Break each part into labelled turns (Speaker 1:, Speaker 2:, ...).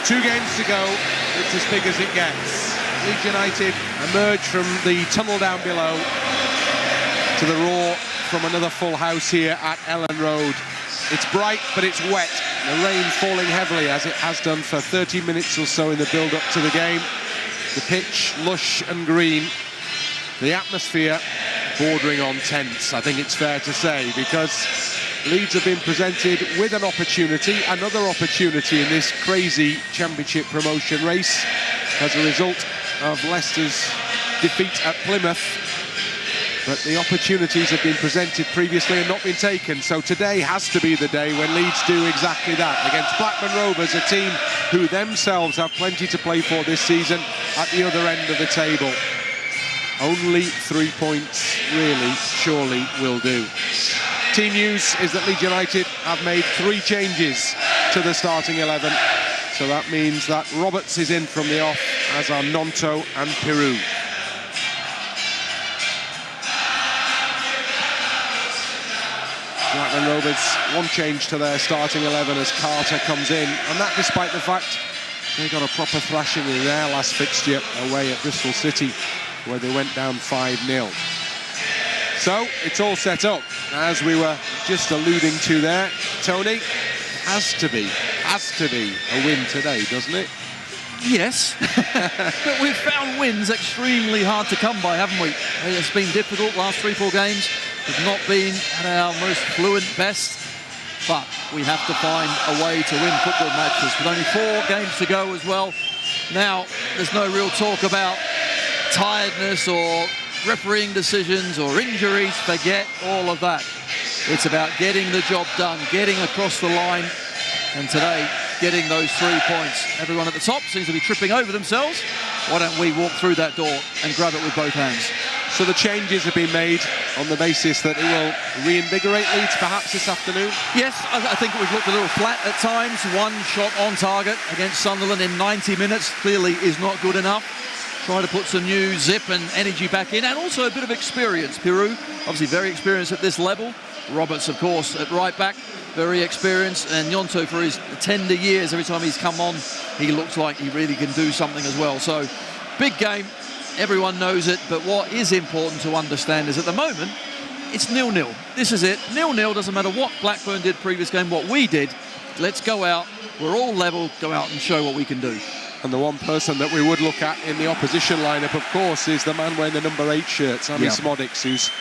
Speaker 1: 2 games to go. It's as big as it gets. Leeds United emerge from the tunnel down below to the roar from another full house here at Ellen Road. It's bright, but it's wet. The rain falling heavily, as it has done for 30 minutes or so in the build-up to the game. The pitch lush and green. The atmosphere bordering on tense, I think it's fair to say, because Leeds have been presented with an opportunity, another opportunity in this crazy championship promotion race as a result of Leicester's defeat at Plymouth. But the opportunities have been presented previously and not been taken. So today has to be the day when Leeds do exactly that against Blackburn Rovers, a team who themselves have plenty to play for this season at the other end of the table. Only 3 points, really, surely will do. Team news is that Leeds United have made 3 changes to the starting 11. So that means that Roberts is in from the off, as are Gnonto and Pirou. Blackburn Rovers, 1 change to their starting 11 as Carter comes in. And that despite the fact they got a proper thrashing in their last fixture away at Bristol City, where they went down 5-0. So it's all set up, as we were just alluding to there. Tony, has to be a win today, doesn't it?
Speaker 2: Yes, but we've found wins extremely hard to come by, haven't we? It's been difficult last 3-4 games. We've not been at our most fluent best, but we have to find a way to win football matches with only 4 games to go as well. Now, there's no real talk about tiredness or refereeing decisions or injuries. Forget all of that. It's about getting the job done, getting across the line, and today getting those 3 points. Everyone at the top seems to be tripping over themselves. Why don't we walk through that door and grab it with both hands?
Speaker 1: So the changes have been made on the basis that it will reinvigorate Leeds perhaps this afternoon?
Speaker 2: Yes, I think we've looked a little flat at times. 1 shot on target against Sunderland in 90 minutes clearly is not good enough. Try to put some new zip and energy back in, and also a bit of experience. Pirou, obviously very experienced at this level. Roberts, of course, at right back, very experienced. And Gnonto, for his tender years, every time he's come on, he looks like he really can do something as well. So, big game. Everyone knows it. But what is important to understand is at the moment, it's 0-0. This is it. 0-0. Doesn't matter what Blackburn did previous game, what we did. Let's go out. We're all level. Go out and show what we can do.
Speaker 1: And the one person that we would look at in the opposition lineup, of course, is the man wearing the number 8 shirt, Sammy Smodics, who's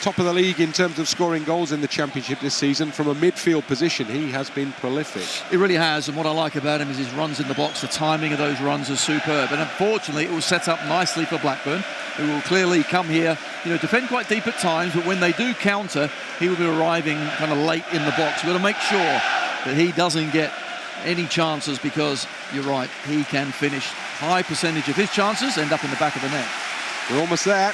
Speaker 1: top of the league in terms of scoring goals in the Championship this season. From a midfield position, he has been prolific.
Speaker 2: He really has, and what I like about him is his runs in the box. The timing of those runs is superb, and unfortunately it will set up nicely for Blackburn, who will clearly come here, defend quite deep at times, but when they do counter, he will be arriving kind of late in the box. We've got to make sure that he doesn't get any chances, because you're right, he can finish. High percentage of his chances end up in the back of the net.
Speaker 1: We're almost there.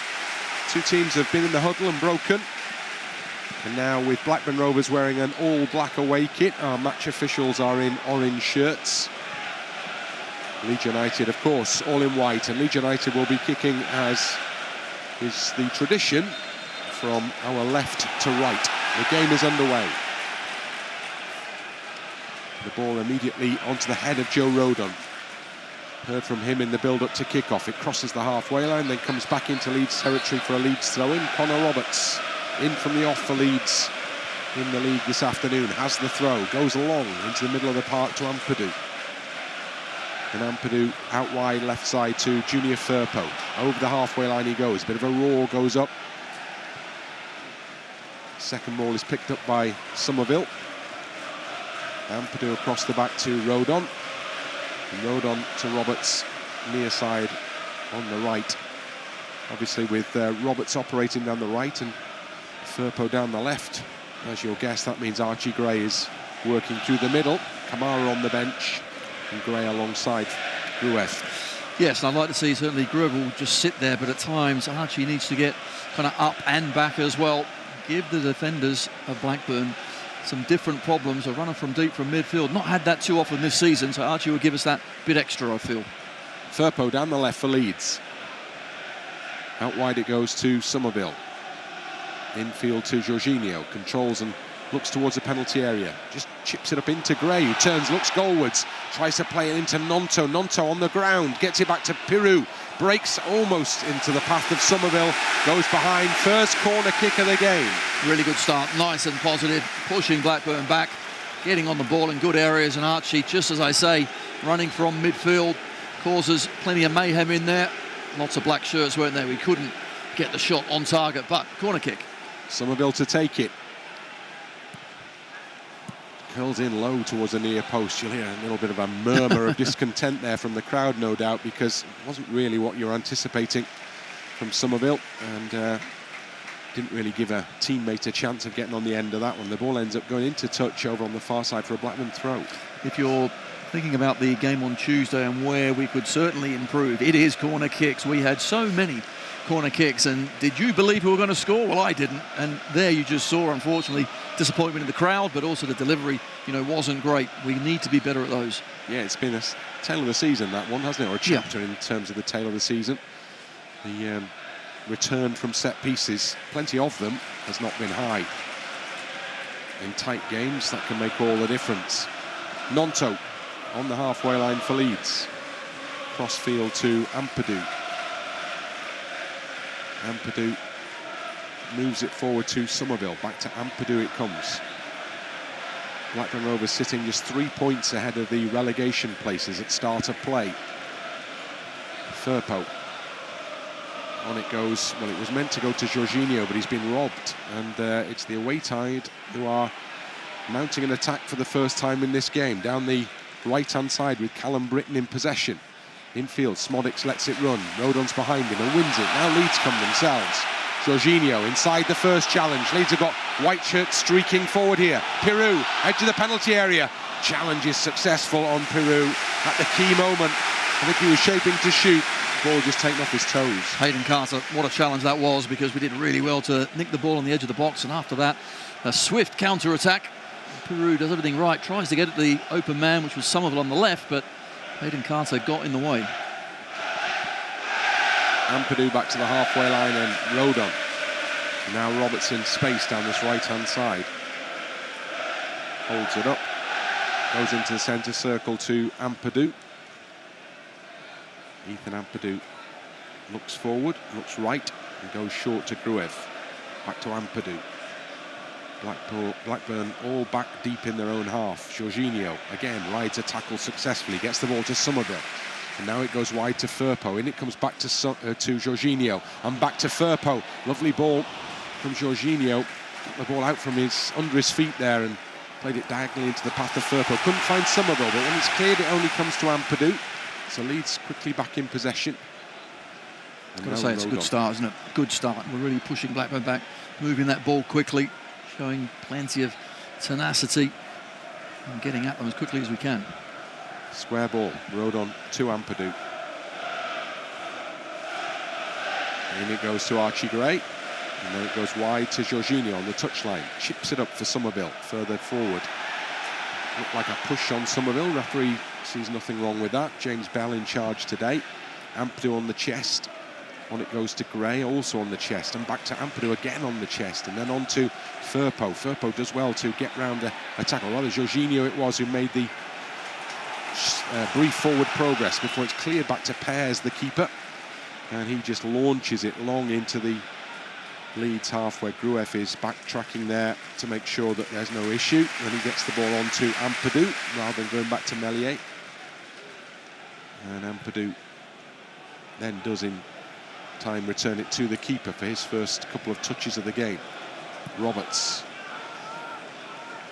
Speaker 1: 2 teams have been in the huddle and broken. And now with Blackburn Rovers wearing an all-black away kit, our match officials are in orange shirts. Leeds United, of course, all in white. And Leeds United will be kicking, as is the tradition, from our left to right. The game is underway. The ball immediately onto the head of Joe Rodon. Heard from him in the build-up to kick-off. It crosses the halfway line, then comes back into Leeds territory for a Leeds throw-in. Connor Roberts in from the off for Leeds in the league this afternoon. Has the throw, goes long into the middle of the park to Ampadu. And Ampadu out wide left side to Junior Firpo. Over the halfway line he goes. Bit of a roar goes up. Second ball is picked up by Somerville. Ampadu across the back to Rodon. Rodon to Roberts, near side on the right. Obviously with Roberts operating down the right and Firpo down the left. As you'll guess, that means Archie Gray is working through the middle. Kamara on the bench and Gray alongside Gruev.
Speaker 2: Yes, and I'd like to see certainly Gruev will just sit there, but at times Archie needs to get kind of up and back as well. Give the defenders of Blackburn some different problems. A runner from deep from midfield, not had that too often this season, so Archie will give us that bit extra, I feel.
Speaker 1: Firpo down the left for Leeds. Out wide it goes to Somerville. Infield to Jorginho. Controls and looks towards the penalty area, just chips it up into Gray, who turns, looks goalwards, tries to play it into Nonto. Nonto on the ground, gets it back to Pirou, breaks almost into the path of Somerville, goes behind, first corner kick of the game.
Speaker 2: Really good start, nice and positive, pushing Blackburn back, getting on the ball in good areas, and Archie, just as I say, running from midfield, causes plenty of mayhem in there. Lots of black shirts, weren't there? We couldn't get the shot on target, but corner kick.
Speaker 1: Somerville to take it. Curls in low towards the near post. You'll hear a little bit of a murmur of discontent there from the crowd, no doubt, because it wasn't really what you're anticipating from Somerville, and didn't really give a teammate a chance of getting on the end of that one. The ball ends up going into touch over on the far side for a Blackburn throw.
Speaker 2: If you're thinking about the game on Tuesday and where we could certainly improve, it is corner kicks. We had so many corner kicks, and did you believe we were going to score? Well, I didn't, and there you just saw, unfortunately, disappointment in the crowd, but also the delivery, wasn't great. We need to be better at those. Yeah,
Speaker 1: it's been a tale of the season, that one, hasn't it, or a chapter in terms of the tale of the season. The return from set pieces, plenty of them, has not been high. In tight games, that can make all the difference. Nonto on the halfway line for Leeds. Crossfield to Ampadu. Ampadu moves it forward to Somerville. Back to Ampadu it comes. Blackburn Rovers sitting just 3 points ahead of the relegation places at start of play. Firpo. On it goes. Well, it was meant to go to Jorginho, but he's been robbed. And it's the away side who are mounting an attack for the first time in this game. Down the right-hand side with Callum Britton in possession. Infield, Smodics lets it run. Rodon's behind him and wins it. Now Leeds come themselves. Jorginho inside the first challenge. Leeds have got white shirts streaking forward here. Pirou, edge of the penalty area. Challenge is successful on Pirou at the key moment. I think he was shaping to shoot. Ball just taken off his toes.
Speaker 2: Hayden Carter, what a challenge that was, because we did really well to nick the ball on the edge of the box, and after that, a swift counter-attack. Pirou does everything right, tries to get at the open man, which was Somerville on the left, but Hayden Carter got in the way.
Speaker 1: Ampadu back to the halfway line and Rodon. Now Robertson space down this right-hand side. Holds it up. Goes into the centre circle to Ampadu. Ethan Ampadu looks forward, looks right, and goes short to Gruev. Back to Ampadu. Blackburn all back deep in their own half. Jorginho again rides a tackle successfully, gets the ball to Somerville, and now it goes wide to Firpo. In it comes back to Jorginho, and back to Firpo. Lovely ball from Jorginho. Got the ball out from under his feet there and played it diagonally into the path of Firpo. Couldn't find Somerville, but when it's cleared, it only comes to Ampadu. So Leeds quickly back in possession.
Speaker 2: I've got to say, it's a good start, isn't it? Good start. We're really pushing Blackburn back, moving that ball quickly, showing plenty of tenacity and getting at them as quickly as we can.
Speaker 1: Square ball, Rodon to Ampadu. And it goes to Archie Gray. And then it goes wide to Jorginho on the touchline. Chips it up for Somerville, further forward. Looked like a push on Somerville. Referee sees nothing wrong with that. James Bell in charge today. Ampadu on the chest. On it goes to Gray, also on the chest, and back to Ampadu again on the chest, and then on to Firpo. Firpo does well to get round a tackle. Rather, Jorginho it was who made the brief forward progress before it's cleared back to Pears, the keeper, and he just launches it long into the Leeds half where Gruev is backtracking there to make sure that there's no issue. Then he gets the ball on to Ampadu rather than going back to Meslier. And Ampadu then does in time return it to the keeper for his first couple of touches of the game. Roberts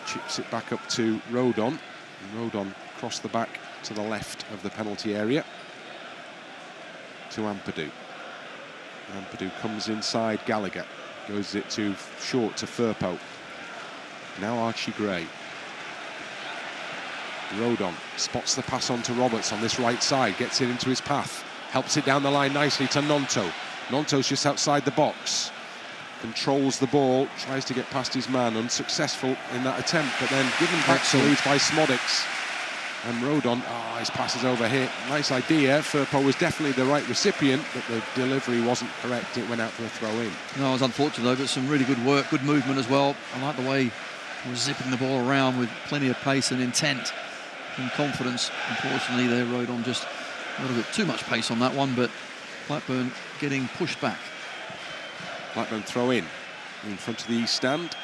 Speaker 1: chips it back up to Rodon. And Rodon across the back to the left of the penalty area to Ampadu. Ampadu comes inside Gallagher, goes it to short to Firpo. Now Archie Gray. Rodon spots the pass on to Roberts on this right side, gets it into his path, helps it down the line nicely to Nonto. Nonto's just outside the box, controls the ball, tries to get past his man, unsuccessful in that attempt, but then given back to Leeds by Smodics. And Rodon, his pass is overhit. Nice idea. Firpo was definitely the right recipient, but the delivery wasn't correct. It went out for a throw-in.
Speaker 2: No, it was unfortunate though, but some really good work, good movement as well. I like the way was zipping the ball around with plenty of pace and intent and confidence. Unfortunately, they rode on just a little bit too much pace on that one, but Blackburn getting pushed back.
Speaker 1: Blackburn throw in front of the east stand.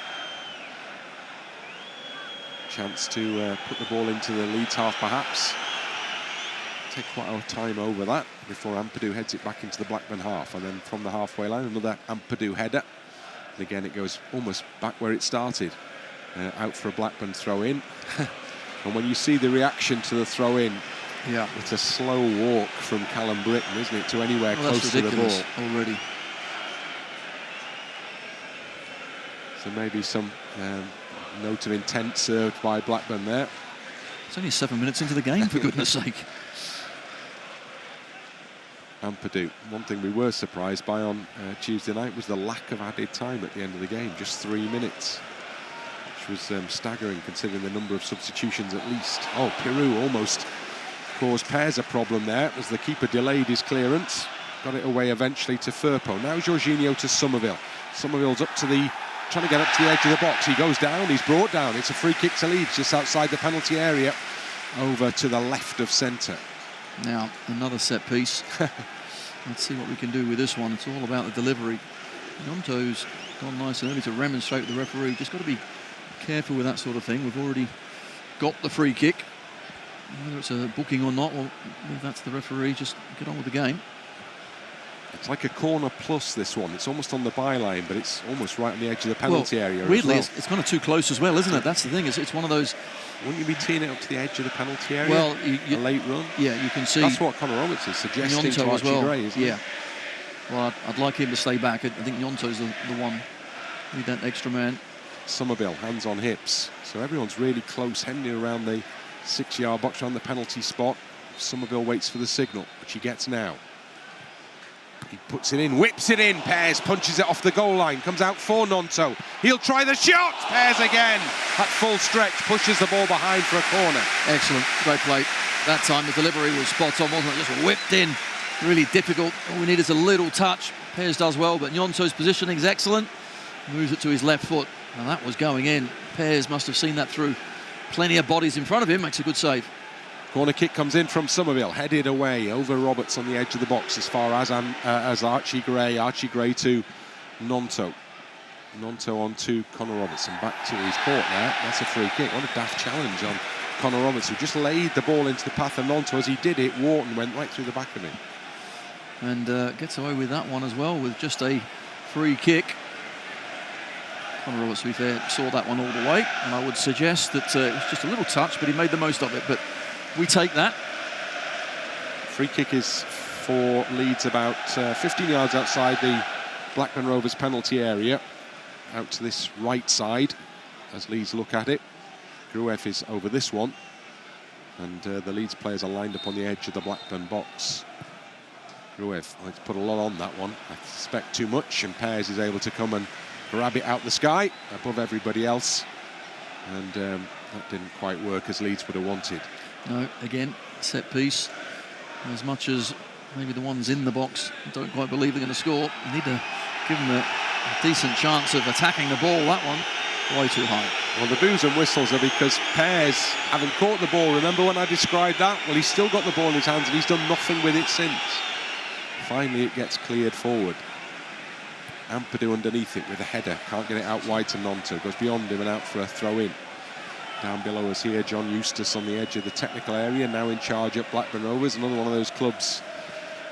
Speaker 1: Chance to put the ball into the Leeds half, perhaps. Take quite a time over that before Ampadu heads it back into the Blackburn half, and then from the halfway line, another Ampadu header. And again, it goes almost back where it started. Out for a Blackburn throw in. And when you see the reaction to the throw in,
Speaker 2: yeah,
Speaker 1: it's a slow walk from Callum Britton, isn't it, to anywhere close to the ball
Speaker 2: already.
Speaker 1: So maybe some note of intent served by Blackburn there.
Speaker 2: It's only 7 minutes into the game, for goodness sake.
Speaker 1: Ampadu. One thing we were surprised by on Tuesday night was the lack of added time at the end of the game, just 3 minutes, which was staggering considering the number of substitutions at least. Oh, Peru almost caused Pears a problem there as the keeper delayed his clearance. Got it away eventually to Firpo. Now Jorginho to Somerville. Somerville's up to trying to get up to the edge of the box. He goes down, he's brought down. It's a free kick to Leeds just outside the penalty area, over to the left of centre.
Speaker 2: Now, another set piece. Let's see what we can do with this one. It's all about the delivery. Gnonto's gone nice and early to remonstrate with the referee. Just got to be careful with that sort of thing. We've already got the free kick. Whether it's a booking or not, well, if that's the referee, just get on with the game.
Speaker 1: It's like a corner plus, this one. It's almost on the byline, but it's almost right on the edge of the penalty area.
Speaker 2: Weirdly,
Speaker 1: as well.
Speaker 2: it's kind of too close as well, isn't it? That's the thing. It's one of those...
Speaker 1: Wouldn't you be teeing it up to the edge of the penalty area?
Speaker 2: Well,
Speaker 1: a late run?
Speaker 2: Yeah, you can see...
Speaker 1: That's what Conor Roberts is suggesting to Archie Gray, isn't it?
Speaker 2: Well, I'd like him to stay back. I think Gnonto's the one with that extra man.
Speaker 1: Somerville, hands on hips. So everyone's really close, hemming around the 6-yard box, around the penalty spot. Somerville waits for the signal, which he gets now. He puts it in, whips it in. Pears punches it off the goal line, comes out for Gnonto. He'll try the shot. Pears again at full stretch, pushes the ball behind for a corner.
Speaker 2: Excellent, great play. That time the delivery was spot on, wasn't it? Just whipped in, really difficult. All we need is a little touch. Pears does well, but Gnonto's positioning is excellent. Moves it to his left foot, and that was going in. Pears must have seen that through. Plenty of bodies in front of him, makes a good save.
Speaker 1: Corner kick comes in from Somerville, headed away over Roberts on the edge of the box as far as Archie Gray. Archie Gray to Gnonto. Gnonto on to Conor Roberts and back to his court there. That's a free kick. What a daft challenge on Conor Roberts, who just laid the ball into the path of Gnonto. As he did it, Wharton went right through the back of him.
Speaker 2: And gets away with that one as well with just a free kick. Conor Roberts, to be fair, saw that one all the way, and I would suggest that it was just a little touch, but he made the most of it. But we take that.
Speaker 1: Free kick is for Leeds about 15 yards outside the Blackburn Rovers penalty area, out to this right side as Leeds look at it. Gruev is over this one, and the Leeds players are lined up on the edge of the Blackburn box. Gruev, let's put a lot on that one. I suspect too much, and Pears is able to come and grab it out the sky above everybody else, and that didn't quite work as Leeds would have wanted.
Speaker 2: No, again, set piece. As much as maybe the ones in the box don't quite believe they're going to score, you need to give them a decent chance of attacking the ball. That one, way too high.
Speaker 1: Well, the boos and whistles are because Pears haven't caught the ball. Remember when I described that? Well, he's still got the ball in his hands and he's done nothing with it since. Finally, it gets cleared forward. Ampadu underneath it with a header. Can't get it out wide to Gnonto. Goes beyond him and out for a throw-in. Down below us here, John Eustace on the edge of the technical area, now in charge at Blackburn Rovers. Another one of those clubs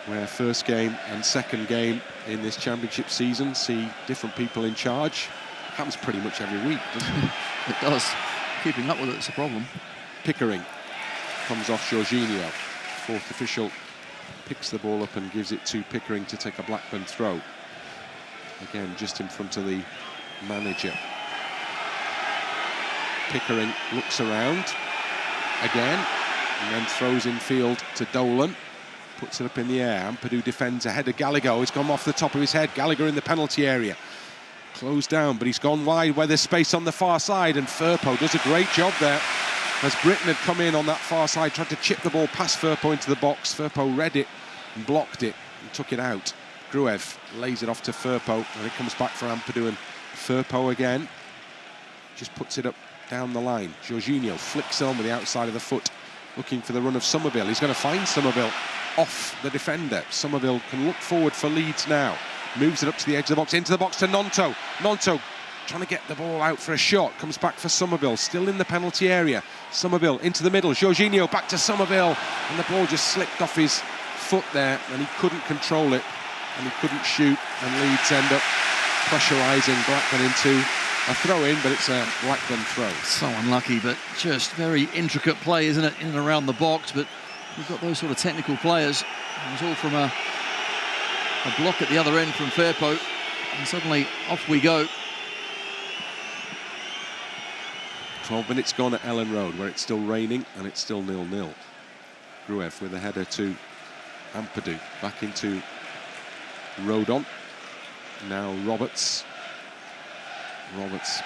Speaker 1: where first game and second game in this championship season see different people in charge. Happens pretty much every week, doesn't it?
Speaker 2: It does. Keeping up with it's a problem.
Speaker 1: Pickering comes off Jorginho. Fourth official picks the ball up and gives it to Pickering to take a Blackburn throw. Again, just in front of the manager. Pickering looks around again and then throws in field to Dolan. Puts it up in the air. Ampadu defends ahead of Gallagher. It's gone off the top of his head. Gallagher in the penalty area. Closed down, but he's gone wide where there's space on the far side, and Firpo does a great job there. As Britton had come in on that far side, tried to chip the ball past Firpo into the box. Firpo read it and blocked it and took it out. Gruev lays it off to Firpo, and it comes back for Ampadu and Firpo again. just puts it up down the line. Jorginho flicks on with the outside of the foot, looking for the run of Somerville. He's going to find Somerville off the defender. Somerville can look forward for Leeds now. Moves it up to the edge of the box, into the box to Gnonto. Gnonto trying to get the ball out for a shot. Comes back for Somerville, still in the penalty area. Somerville into the middle. Jorginho back to Somerville. And the ball just slipped off his foot there, and he couldn't control it. And he couldn't shoot. And Leeds end up pressurising Blackburn into a throw-in, but it's a Blackburn throw.
Speaker 2: So unlucky, but just very intricate play, isn't it, in and around the box. But we've got those sort of technical players. It was all from a block at the other end from Firpo, and suddenly off we go.
Speaker 1: 12 minutes gone at Ellen Road, where it's still raining and it's still 0-0. Gruev with a header to Ampadu, back into Rodon. Now Roberts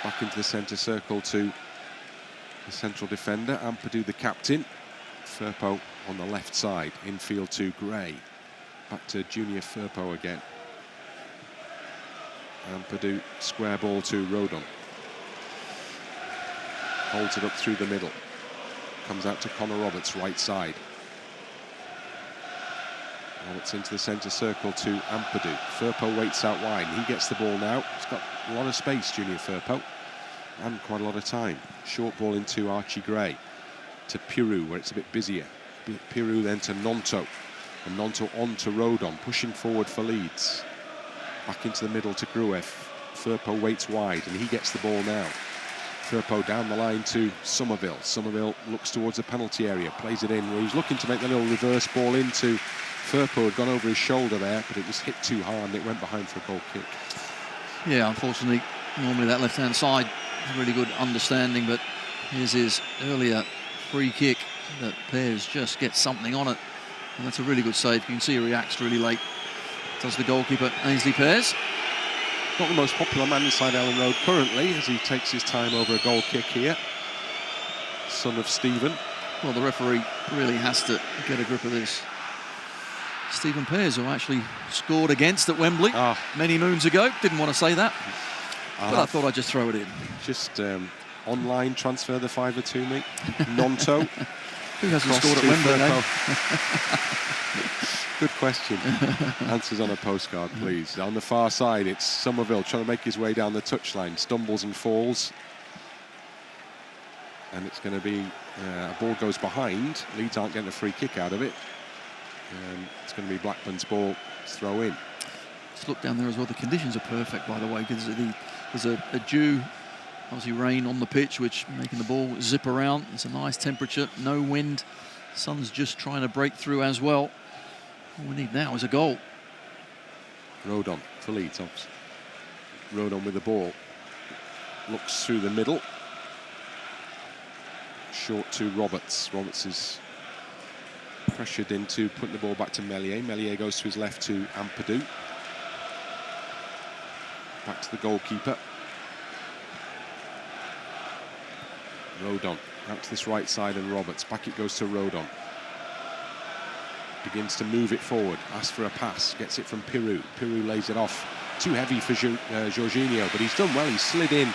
Speaker 1: back into the centre circle to the central defender. Ampadu, the captain. Firpo on the left side. Infield to Gray. Back to Junior Firpo again. Ampadu, square ball to Rodon. Holds it up through the middle. Comes out to Connor Roberts, right side. Roberts into the centre circle to Ampadu. Firpo waits out wide. He gets the ball now. He's got a lot of space, Junior Firpo, and quite a lot of time. Short ball into Archie Gray. To Pirou, where it's a bit busier. Pirou then to Gnonto. And Gnonto on to Rodon, pushing forward for Leeds. Back into the middle to Gruev. Firpo waits wide, and he gets the ball now. Firpo down the line to Somerville. Somerville looks towards the penalty area, plays it in, where he's looking to make the little reverse ball into Firpo. Had gone over his shoulder there, but it was hit too hard and it went behind for a goal kick.
Speaker 2: Yeah, unfortunately, normally that left-hand side is a really good understanding, but here's his earlier free kick that Pears just gets something on it. And that's a really good save. You can see he reacts really late. Does the goalkeeper, Ainsley Pears.
Speaker 1: Not the most popular man inside Ellen Road currently, as he takes his time over a goal kick here. Son of Stephen.
Speaker 2: Well, the referee really has to get a grip of this. Stephen Pears, who actually scored against at Wembley many moons ago. Didn't want to say that, but I thought I'd just throw it in.
Speaker 1: Just online transfer the fiver to me. Gnonto.
Speaker 2: Who hasn't scored at Wembley, though?
Speaker 1: Good question. Answers on a postcard, please. On the far side, it's Somerville trying to make his way down the touchline. Stumbles and falls. And it's going to be a ball goes behind. Leeds aren't getting a free kick out of it. It's going to be Blackburn's ball throw in.
Speaker 2: Just look down there as well. The conditions are perfect, by the way, because there's a dew, obviously rain on the pitch, which making the ball zip around. It's a nice temperature, no wind. Sun's just trying to break through as well. All we need now is a goal.
Speaker 1: Rodon for Leeds. Rodon with the ball. Looks through the middle. Short to Roberts. Roberts is pressured into putting the ball back to Meslier. Meslier goes to his left to Ampadu. Back to the goalkeeper. Rodon out to this right side and Roberts. Back it goes to Rodon. Begins to move it forward. Asks for a pass. Gets it from Pirou. Pirou lays it off. Too heavy for Jorginho, but he's done well. He's slid in.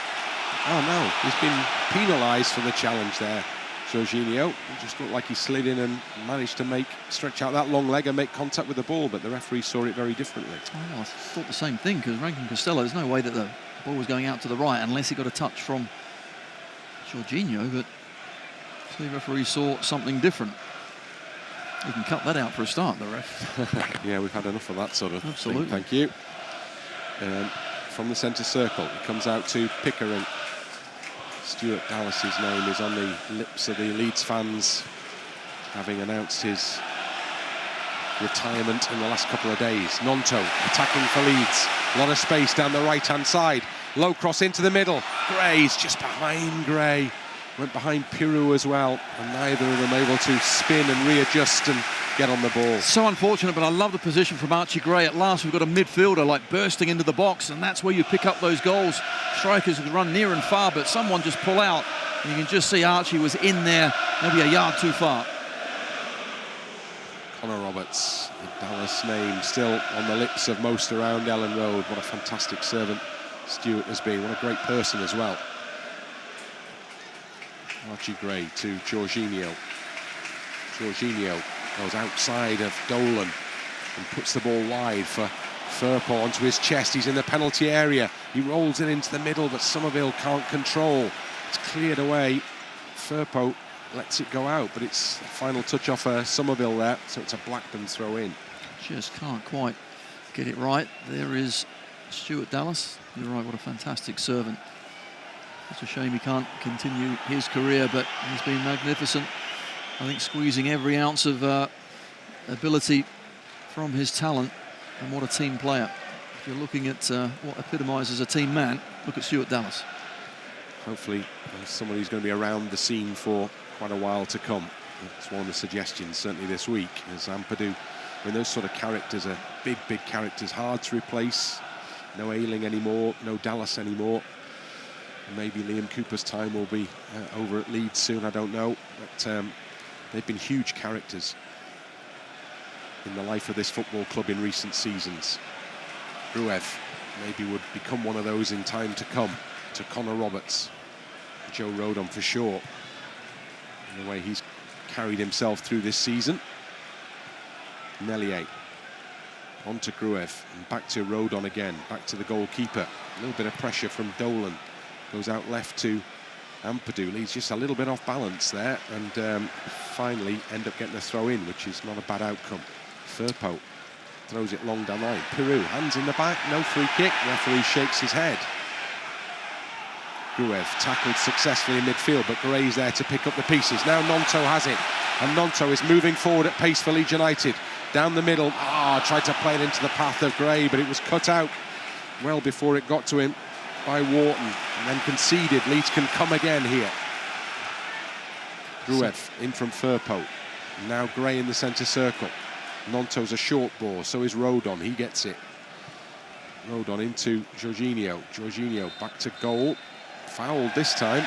Speaker 1: Oh no, he's been penalised for the challenge there. Jorginho, it just looked like he slid in and managed to stretch out that long leg and make contact with the ball, but the referee saw it very differently.
Speaker 2: Oh, I thought the same thing, because Rankin Costello, there's no way that the ball was going out to the right unless he got a touch from Jorginho, but the referee saw something different. You can cut that out for a start, the ref.
Speaker 1: Yeah, we've had enough of that sort of
Speaker 2: Absolutely.
Speaker 1: thing. Thank you. From the centre circle, it comes out to Pickering. Stuart Dallas's name is on the lips of the Leeds fans, having announced his retirement in the last couple of days. Gnonto attacking for Leeds. A lot of space down the right-hand side. Low cross into the middle. Gray's just behind Gray. Went behind Pirou as well, and neither of them able to spin and readjust and get on the ball.
Speaker 2: So unfortunate, but I love the position from Archie Gray. At last we've got a midfielder like bursting into the box, and that's where you pick up those goals. Strikers can run near and far, but someone just pull out. And you can just see Archie was in there, maybe a yard too far.
Speaker 1: Connor Roberts, the Dallas name still on the lips of most around Ellen Road. What a fantastic servant Stuart has been. What a great person as well. Archie Gray to Jorginho. Jorginho goes outside of Dolan and puts the ball wide for Firpo onto his chest. He's in the penalty area. He rolls it into the middle, but Somerville can't control. It's cleared away. Firpo lets it go out, but it's the final touch off Somerville there, so it's a Blackburn throw in.
Speaker 2: Just can't quite get it right. There is Stuart Dallas. You're right, what a fantastic servant. It's a shame he can't continue his career, but he's been magnificent. I think squeezing every ounce of ability from his talent, and what a team player. If you're looking at what epitomises a team man, look at Stuart Dallas.
Speaker 1: Hopefully somebody who's going to be around the scene for quite a while to come. That's one of the suggestions certainly this week, is Ampadu. I mean, those sort of characters are big characters, hard to replace. No Ayling anymore, no Dallas anymore. Maybe Liam Cooper's time will be over at Leeds soon, I don't know. But they've been huge characters in the life of this football club in recent seasons. Gruev maybe would become one of those in time to come, to Connor Roberts, Joe Rodon for sure, in the way he's carried himself through this season. Meslier on to Gruev and back to Rodon again, back to the goalkeeper. A little bit of pressure from Dolan, goes out left to Ampadu. Leeds just a little bit off balance there, and finally end up getting a throw in, which is not a bad outcome. Firpo throws it long down line. Peru, hands in the back, no free kick. Referee shakes his head. Gruev tackled successfully in midfield, but Gray's there to pick up the pieces. Now Gnonto has it, and Gnonto is moving forward at pace for Leeds United. Down the middle, tried to play it into the path of Gray, but it was cut out well before it got to him by Wharton, and then conceded. Leeds can come again here. Gruev in from Firpo. Now Gray in the centre circle. Gnonto's a short ball, so is Rodon. He gets it. Rodon into Jorginho. Jorginho back to goal. Fouled this time.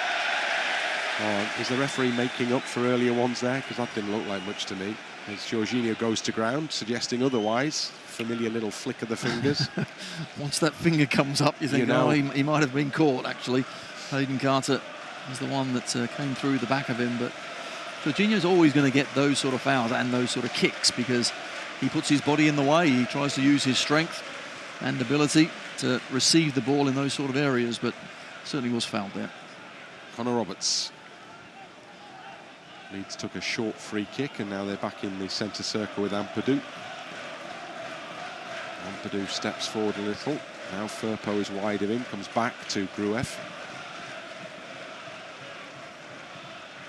Speaker 1: Is the referee making up for earlier ones there? Because that didn't look like much to me. As Jorginho goes to ground, suggesting otherwise. Familiar little flick of the fingers.
Speaker 2: Once that finger comes up, you think, he might have been caught, actually. Hayden Carter is the one that came through the back of him, but Jorginho's always going to get those sort of fouls and those sort of kicks because he puts his body in the way. He tries to use his strength and ability to receive the ball in those sort of areas, but certainly was fouled there.
Speaker 1: Connor Roberts. Leeds took a short free kick, and now they're back in the centre circle with Ampadu. Ampadu steps forward a little. Now Firpo is wide of him, comes back to Gruev.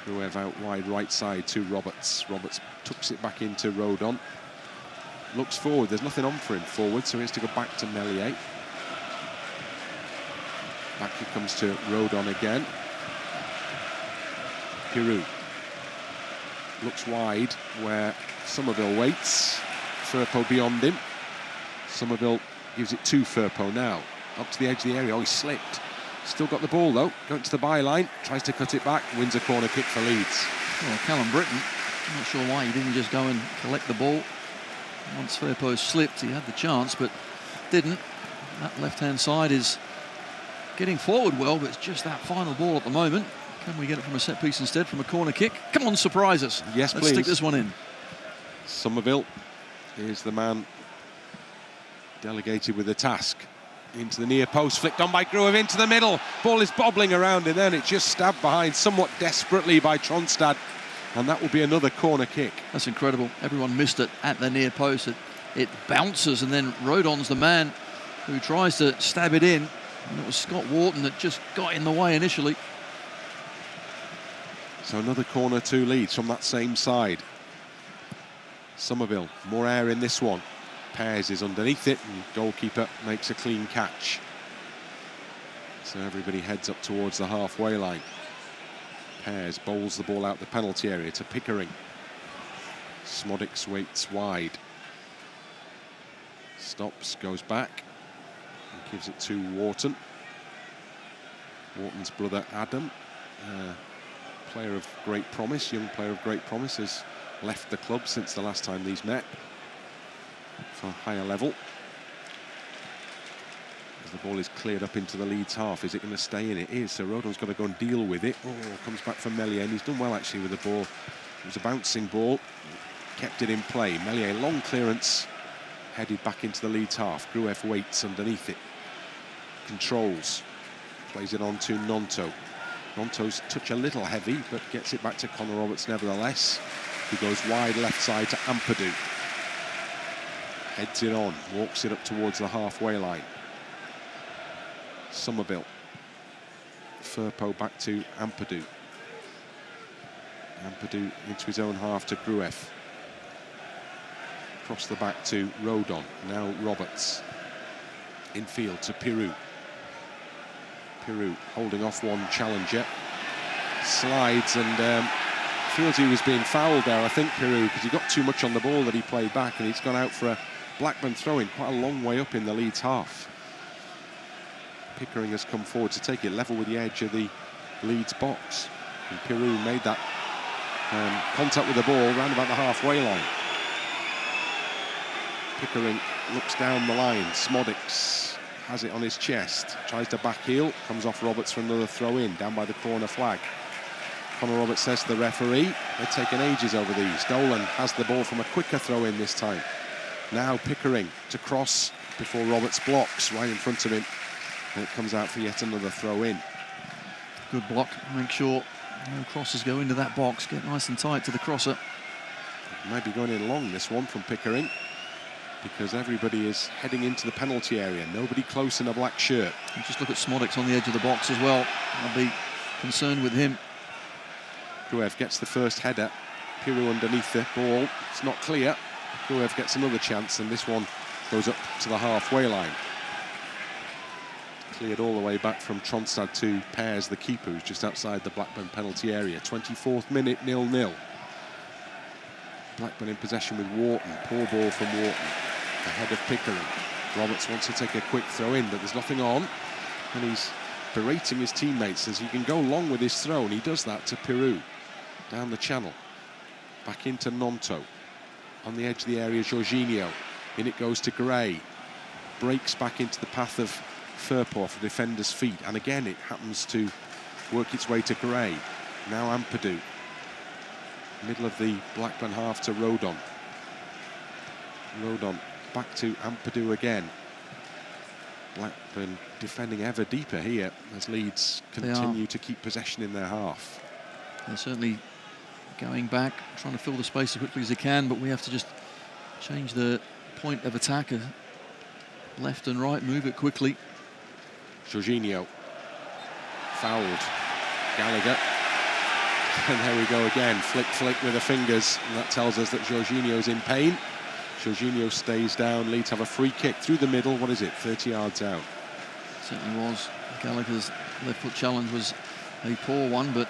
Speaker 1: Gruev out wide right side to Roberts. Roberts tucks it back into Rodon. Looks forward, there's nothing on for him forward, so he has to go back to Meslier. Back he comes to Rodon again. Peru looks wide where Somerville waits. Firpo beyond him. Somerville gives it to Firpo now. Up to the edge of the area. Oh, he slipped. Still got the ball though. Going to the byline. Tries to cut it back. Wins a corner kick for Leeds.
Speaker 2: Well, Callum Britton, I'm not sure why he didn't just go and collect the ball. Once Firpo slipped, he had the chance, but didn't. That left-hand side is getting forward well, but it's just that final ball at the moment. Can we get it from a set piece instead, from a corner kick? Come on, surprise us.
Speaker 1: Yes,
Speaker 2: Let's
Speaker 1: please.
Speaker 2: stick this one in.
Speaker 1: Somerville is the man delegated with the task. Into the near post, flicked on by Gruev into the middle. Ball is bobbling around, and then it's just stabbed behind somewhat desperately by Tronstad. And that will be another corner kick.
Speaker 2: That's incredible. Everyone missed it at the near post. It bounces, and then Rodon's the man who tries to stab it in. And it was Scott Wharton that just got in the way initially.
Speaker 1: So another corner to Leeds from that same side. Somerville, more air in this one. Pears is underneath it, and goalkeeper makes a clean catch. So everybody heads up towards the halfway line. Pears bowls the ball out the penalty area to Pickering. Smodics waits wide. Stops, goes back, and gives it to Wharton. Wharton's brother Adam, player of great promise, young player of great promise, has left the club since the last time these met for higher level. The ball is cleared up into the Leeds half. Is it going to stay in? It is. So Rodon's got to go and deal with it. Oh, comes back from Meslier, and he's done well actually with the ball. It was a bouncing ball. Kept it in play. Meslier, long clearance, headed back into the Leeds half. Gruev waits underneath it. Controls. Plays it on to Gnonto. Gnonto's touch a little heavy, but gets it back to Connor Roberts nevertheless. He goes wide left side to Ampadu. Heads it on, walks it up towards the halfway line. Somerville. Firpo back to Ampadu. Ampadu into his own half to Gruev. Across the back to Rodon. Now Roberts. Infield to Pirou. Pirou holding off one challenger. Slides and feels he was being fouled there, I think, Pirou, because he got too much on the ball that he played back, and he's gone out for a Blackburn throw-in quite a long way up in the Leeds half. Pickering has come forward to take it level with the edge of the Leeds box. And Pirou made that contact with the ball round about the halfway line. Pickering looks down the line. Smodics has it on his chest. Tries to back heel. Comes off Roberts for another throw-in down by the corner flag. Connor Roberts says to the referee, they're taking ages over these. Dolan has the ball from a quicker throw-in this time. Now Pickering to cross before Roberts blocks right in front of him. And it comes out for yet another throw-in.
Speaker 2: Good block. Make sure no crosses go into that box. Get nice and tight to the crosser.
Speaker 1: Maybe going in long, this one from Pickering, because everybody is heading into the penalty area. Nobody close in a black shirt.
Speaker 2: And just look at Smodics on the edge of the box as well. I'll be concerned with him.
Speaker 1: Gruev gets the first header. Pirou underneath the ball. It's not clear. Gruev gets another chance, and this one goes up to the halfway line. Cleared all the way back from Tronstad to Pears, the keeper, who's just outside the Blackburn penalty area. 24th minute, 0-0. Blackburn in possession with Wharton. Poor ball from Wharton. Ahead of Pickering. Roberts wants to take a quick throw in, but there's nothing on. And he's berating his teammates as he can go long with his throw, and he does that to Pirou. Down the channel. Back into Gnonto. On the edge of the area, Jorginho. In it goes to Gray. Breaks back into the path of Firpo off the defender's feet. And again, it happens to work its way to Gray. Now Ampadu. Middle of the Blackburn half to Rodon. Rodon back to Ampadu again. Blackburn defending ever deeper here as Leeds continue to keep possession in their half.
Speaker 2: They're certainly going back, trying to fill the space as quickly as they can, but we have to just change the point of attack left and right, move it quickly.
Speaker 1: Jorginho fouled Gallagher. And there we go again, flick with the fingers, and that tells us that Jorginho's in pain. Jorginho stays down. Leeds have a free kick through the middle. What is it, 30 yards out?
Speaker 2: Certainly was. Gallagher's left foot challenge was a poor one, but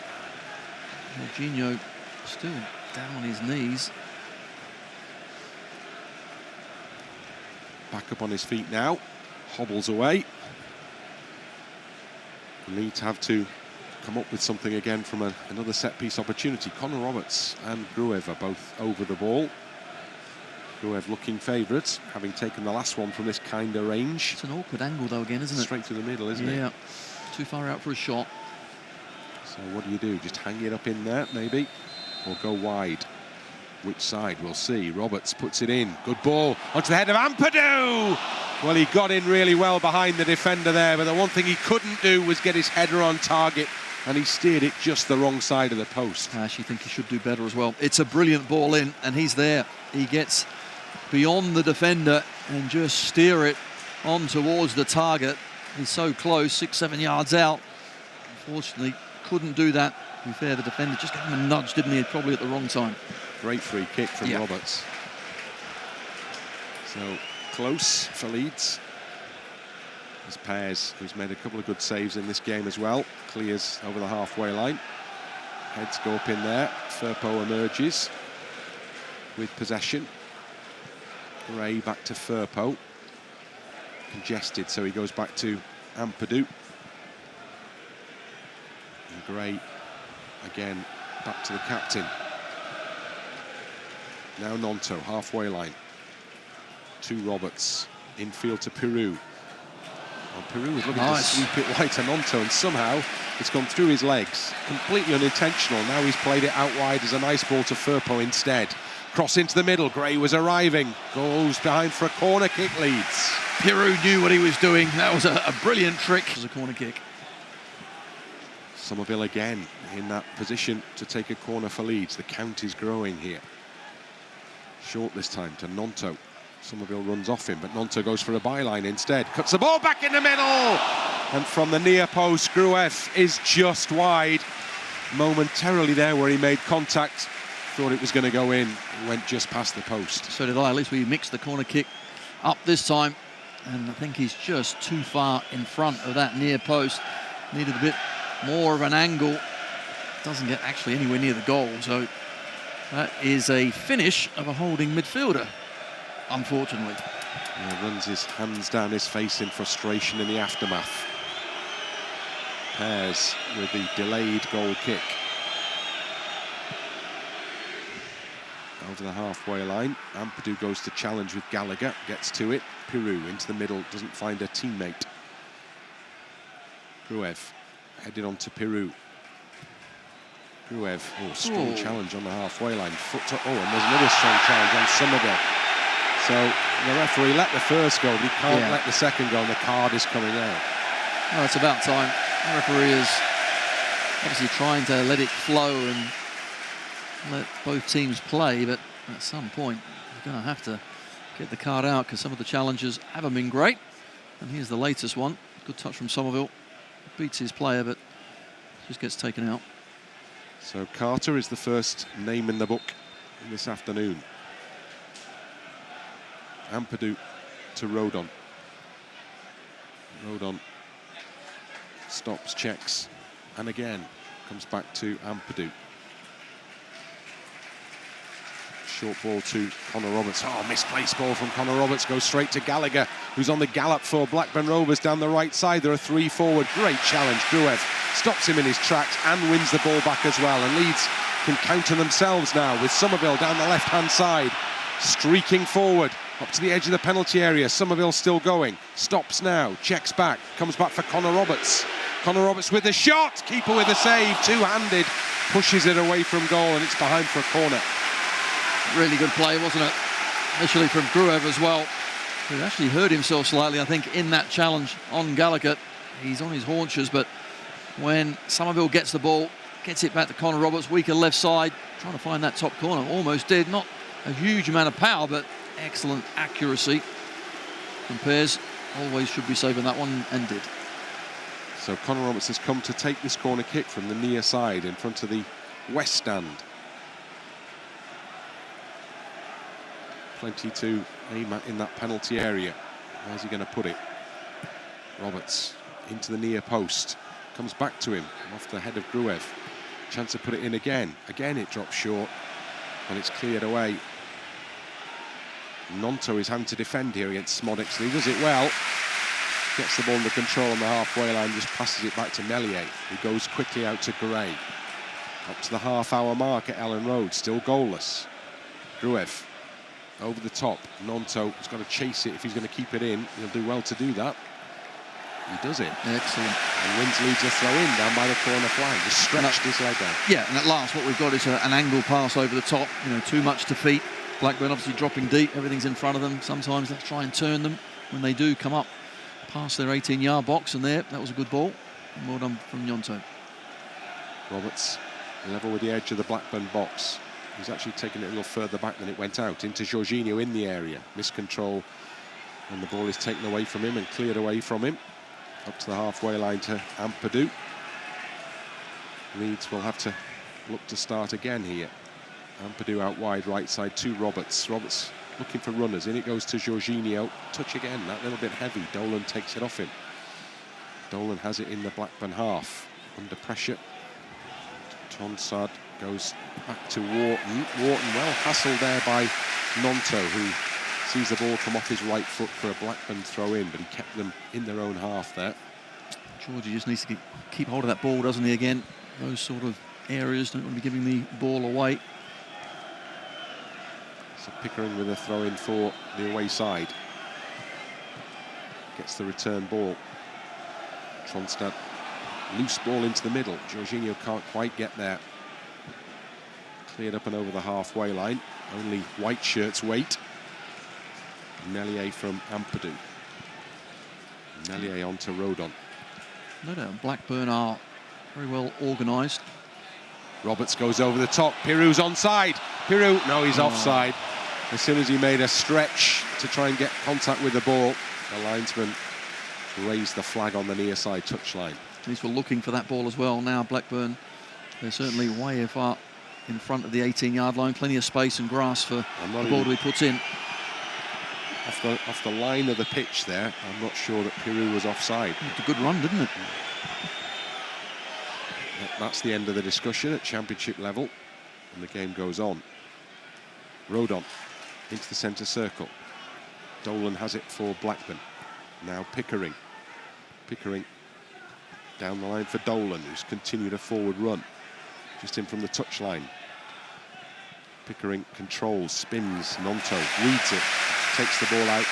Speaker 2: Jorginho still down on his knees.
Speaker 1: Back up on his feet now, hobbles away. Leeds have to come up with something again from another set-piece opportunity. Connor Roberts and Gruev are both over the ball. Gruev looking favourites, having taken the last one from this kind of range.
Speaker 2: It's an awkward angle though again, isn't it?
Speaker 1: Straight through the middle, isn't it?
Speaker 2: Yeah, too far out for a shot.
Speaker 1: So what do? Just hang it up in there, maybe? Or go wide? Which side? We'll see. Roberts puts it in. Good ball onto the head of Ampadu! Well, he got in really well behind the defender there, but the one thing he couldn't do was get his header on target, and he steered it just the wrong side of the post.
Speaker 2: I actually think he should do better as well. It's a brilliant ball in, and he's there. He gets beyond the defender and just steer it on towards the target. He's so close, 6-7 yards out. Unfortunately, couldn't do that. To be fair, the defender just gave him a nudge, didn't he? Probably at the wrong time.
Speaker 1: Great free kick from Roberts. So close for Leeds. As Pears, who's made a couple of good saves in this game as well, clears over the halfway line. Heads go up in there. Firpo emerges with possession. Gray back to Firpo. Congested, so he goes back to Ampadu. And Gray again back to the captain. Now Gnonto, halfway line. To Roberts. Infield to Pirou. Well, Peru was looking
Speaker 2: Nice.
Speaker 1: to sweep it wide to Nonto, and somehow it's gone through his legs. Completely unintentional. Now he's played it out wide as a nice ball to Firpo instead. Cross into the middle. Gray was arriving. Goes behind for a corner kick, Leeds.
Speaker 2: Peru knew what he was doing. That was a brilliant trick. It was a corner kick.
Speaker 1: Somerville again in that position to take a corner for Leeds. The count is growing here. Short this time to Nonto. Somerville runs off him, but Nonto goes for a byline instead. Cuts the ball back in the middle. And from the near post, Gruev is just wide. Momentarily there where he made contact. Thought it was going to go in. It went just past the post.
Speaker 2: So did I. At least we mixed the corner kick up this time. And I think he's just too far in front of that near post. Needed a bit more of an angle. Doesn't get actually anywhere near the goal. So that is a finish of a holding midfielder, unfortunately.
Speaker 1: He runs his hands down his face in frustration in the aftermath. Pairs with the delayed goal kick. Over the halfway line, Ampadu goes to challenge with Gallagher, gets to it. Peru into the middle, doesn't find a teammate. Gruev headed on to Peru. Gruev, strong challenge on the halfway line. And there's another strong challenge on Somerville. So the referee let the first go, but he can't let the second go, and the card is coming out.
Speaker 2: Well, it's about time. The referee is obviously trying to let it flow and let both teams play, but at some point you're going to have to get the card out because some of the challenges haven't been great. And here's the latest one. Good touch from Somerville. Beats his player, but just gets taken out.
Speaker 1: So Carter is the first name in the book this afternoon. Ampadu to Rodon. Rodon stops, checks, and again comes back to Ampadu. Short ball to Connor Roberts. Misplaced ball from Connor Roberts. Goes straight to Gallagher, who's on the gallop for Blackburn Rovers down the right side. There are three forward. Great challenge. Gruev stops him in his tracks and wins the ball back as well. And Leeds can counter themselves now with Somerville down the left-hand side. Streaking forward up to the edge of the penalty area. Somerville still going. Stops now. Checks back. Comes back for Connor Roberts. Connor Roberts with the shot. Keeper with a save. Two-handed. Pushes it away from goal, and it's behind for a corner.
Speaker 2: Really good play, wasn't it? Initially from Gruev as well, who actually hurt himself slightly, I think, in that challenge on Gallagher. He's on his haunches, but when Somerville gets the ball, gets it back to Connor Roberts, weaker left side, trying to find that top corner. Almost did. Not a huge amount of power, but excellent accuracy. Compares, always should be saving that one, and did.
Speaker 1: So Connor Roberts has come to take this corner kick from the near side in front of the west stand. Plenty to aim at in that penalty area. Where's he going to put it? Roberts into the near post. Comes back to him off the head of Gruev. Chance to put it in again. Again it drops short and it's cleared away. Nonto is having to defend here against Smodics. He does it well. Gets the ball under control on the halfway line, just passes it back to Mellier, who goes quickly out to Gray. Up to the half-hour mark at Ellen Road, still goalless. Gruev over the top. Nonto has got to chase it if he's going to keep it in. He'll do well to do that. He does it.
Speaker 2: Excellent.
Speaker 1: And wins Leeds a throw in down by the corner flag. Just stretched his leg out.
Speaker 2: Yeah, and at last what we've got is an angle pass over the top. Too much to feet. Blackburn obviously dropping deep. Everything's in front of them. Sometimes let's try and turn them when they do come up past their 18-yard box. And that was a good ball. And well done from Nonto.
Speaker 1: Roberts level with the edge of the Blackburn box. He's actually taken it a little further back than it went out, into Jorginho in the area. Miscontrol, and the ball is taken away from him and cleared away from him. Up to the halfway line to Ampadu. Leeds will have to look to start again here. Ampadu out wide, right side to Roberts. Roberts looking for runners. In it goes to Jorginho. Touch again, that little bit heavy. Dolan takes it off him. Dolan has it in the Blackburn half. Under pressure. Tonsard goes back to Wharton. Wharton well hassled there by Nonto, who sees the ball come off his right foot for a Blackburn throw in, but he kept them in their own half there.
Speaker 2: Georgie just needs to keep hold of that ball, doesn't he, again? Those sort of areas, don't want to be giving the ball away.
Speaker 1: So Pickering with a throw in for the away side. Gets the return ball. Tronstad, loose ball into the middle. Jorginho can't quite get there. Cleared up and over the halfway line. Only white shirts wait. Meslier from Ampadu. Meslier on to Rodon.
Speaker 2: No doubt Blackburn are very well organised.
Speaker 1: Roberts goes over the top. Pirou's onside. Pirou, no, he's offside. As soon as he made a stretch to try and get contact with the ball, the linesman raised the flag on the near side touchline.
Speaker 2: At least we're looking for that ball as well. Now Blackburn, they're certainly way far in front of the 18-yard line. Plenty of space and grass for the ball to be put in.
Speaker 1: Off the line of the pitch there, I'm not sure that Pirou was offside.
Speaker 2: It's a good run, didn't it?
Speaker 1: That's the end of the discussion at championship level, and the game goes on. Rodon into the centre circle. Dolan has it for Blackburn. Now Pickering. Pickering down the line for Dolan, who's continued a forward run. Just in from the touchline. Pickering controls, spins, Nonto reads it, takes the ball out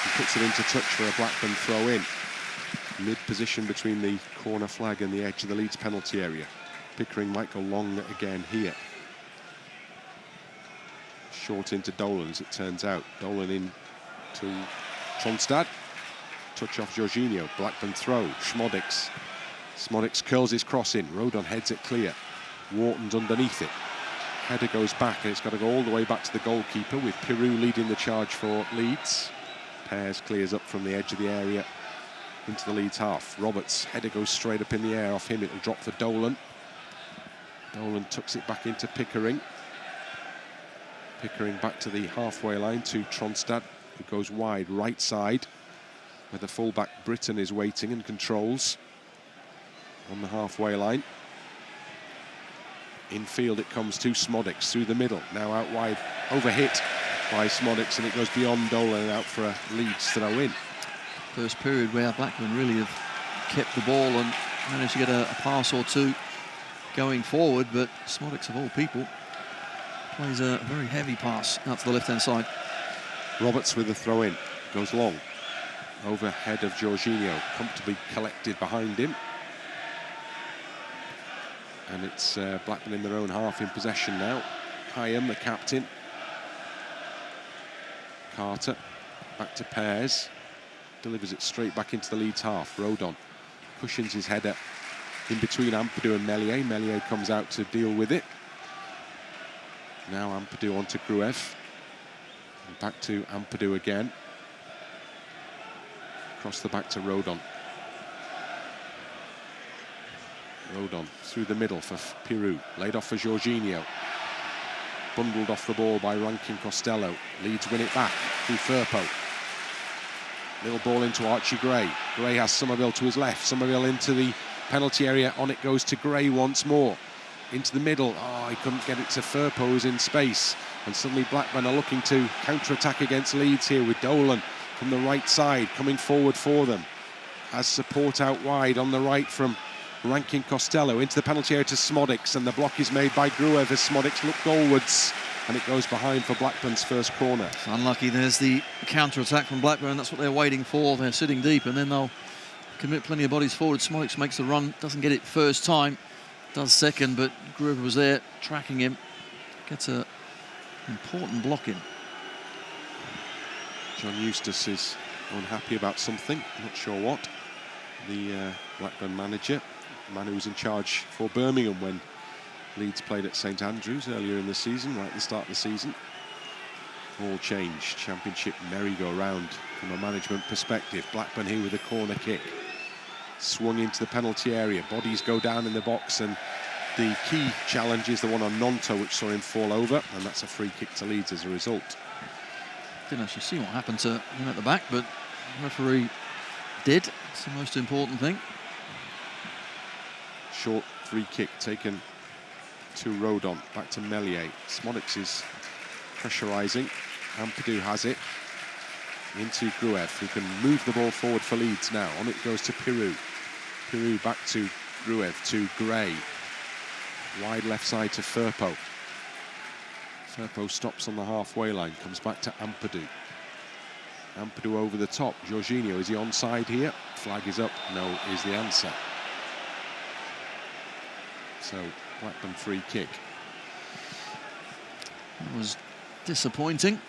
Speaker 1: and puts it into touch for a Blackburn throw-in. Mid-position between the corner flag and the edge of the Leeds penalty area. Pickering might go long again here. Short into Dolan, as it turns out. Dolan in to Tronstad. Touch off Jorginho. Blackburn throw. Schmodix. Schmodix curls his cross in. Rodon heads it clear. Wharton's underneath it. Header goes back, and it's got to go all the way back to the goalkeeper, with Pirou leading the charge for Leeds. Pears clears up from the edge of the area into the Leeds half. Roberts, header goes straight up in the air off him. It'll drop for Dolan. Dolan tucks it back into Pickering. Pickering back to the halfway line to Tronstad, who goes wide right side, where the fullback Britton is waiting and controls on the halfway line. Infield it comes to Schmodix through the middle. Now out wide, overhit by Schmodix, and it goes beyond Dolan and out for a Leeds throw-in.
Speaker 2: First period where Blackburn really have kept the ball and managed to get a pass or two going forward, but Schmodix, of all people, plays a very heavy pass out to the left-hand side.
Speaker 1: Roberts with the throw-in, goes long. Overhead of Jorginho, comfortably collected behind him. And it's Blackburn in their own half in possession now. Hyam, the captain. Carter, back to Pears. Delivers it straight back into the Leeds half. Rodon cushions his header in between Ampadu and Meslier. Meslier comes out to deal with it. Now Ampadu on to Gruev. And back to Ampadu again. Across the back to Rodon. Rodon through the middle for Pirou. Laid off for Jorginho. Bundled off the ball by Rankin Costello. Leeds win it back through Firpo. Little ball into Archie Gray. Gray has Somerville to his left. Somerville into the penalty area. On it goes to Gray once more. Into the middle. Oh, he couldn't get it to Firpo, who's in space. And suddenly Blackburn are looking to counter-attack against Leeds here with Dolan from the right side coming forward for them. Has support out wide on the right from Rankin Costello into the penalty area to Schmodix, and the block is made by Gruev as Schmodix look goalwards, and it goes behind for Blackburn's first corner.
Speaker 2: Unlucky, there's the counter-attack from Blackburn. That's what they're waiting for. They're sitting deep, and then they'll commit plenty of bodies forward. Schmodix makes the run, doesn't get it first time, does second, but Gruev was there tracking him. Gets an important block in.
Speaker 1: John Eustace is unhappy about something, not sure what. The Blackburn manager, the man who was in charge for Birmingham when Leeds played at St Andrews earlier in the season, right at the start of the season. All changed. Championship merry-go-round from a management perspective. Blackburn here with a corner kick. Swung into the penalty area. Bodies go down in the box, and the key challenge is the one on Nonto, which saw him fall over, and that's a free kick to Leeds as a result.
Speaker 2: Didn't actually see what happened to him at the back, but the referee did. It's the most important thing.
Speaker 1: Short free kick taken to Rodon, back to Meslier. Schmodix is pressurising. Ampadu has it into Gruev, who can move the ball forward for Leeds now. On it goes to Pirou. Pirou back to Gruev, to Gray. Wide left side to Firpo. Firpo stops on the halfway line, comes back to Ampadu. Ampadu over the top. Jorginho, is he onside here? Flag is up. No, is the answer. So, Blackburn free kick.
Speaker 2: That was disappointing.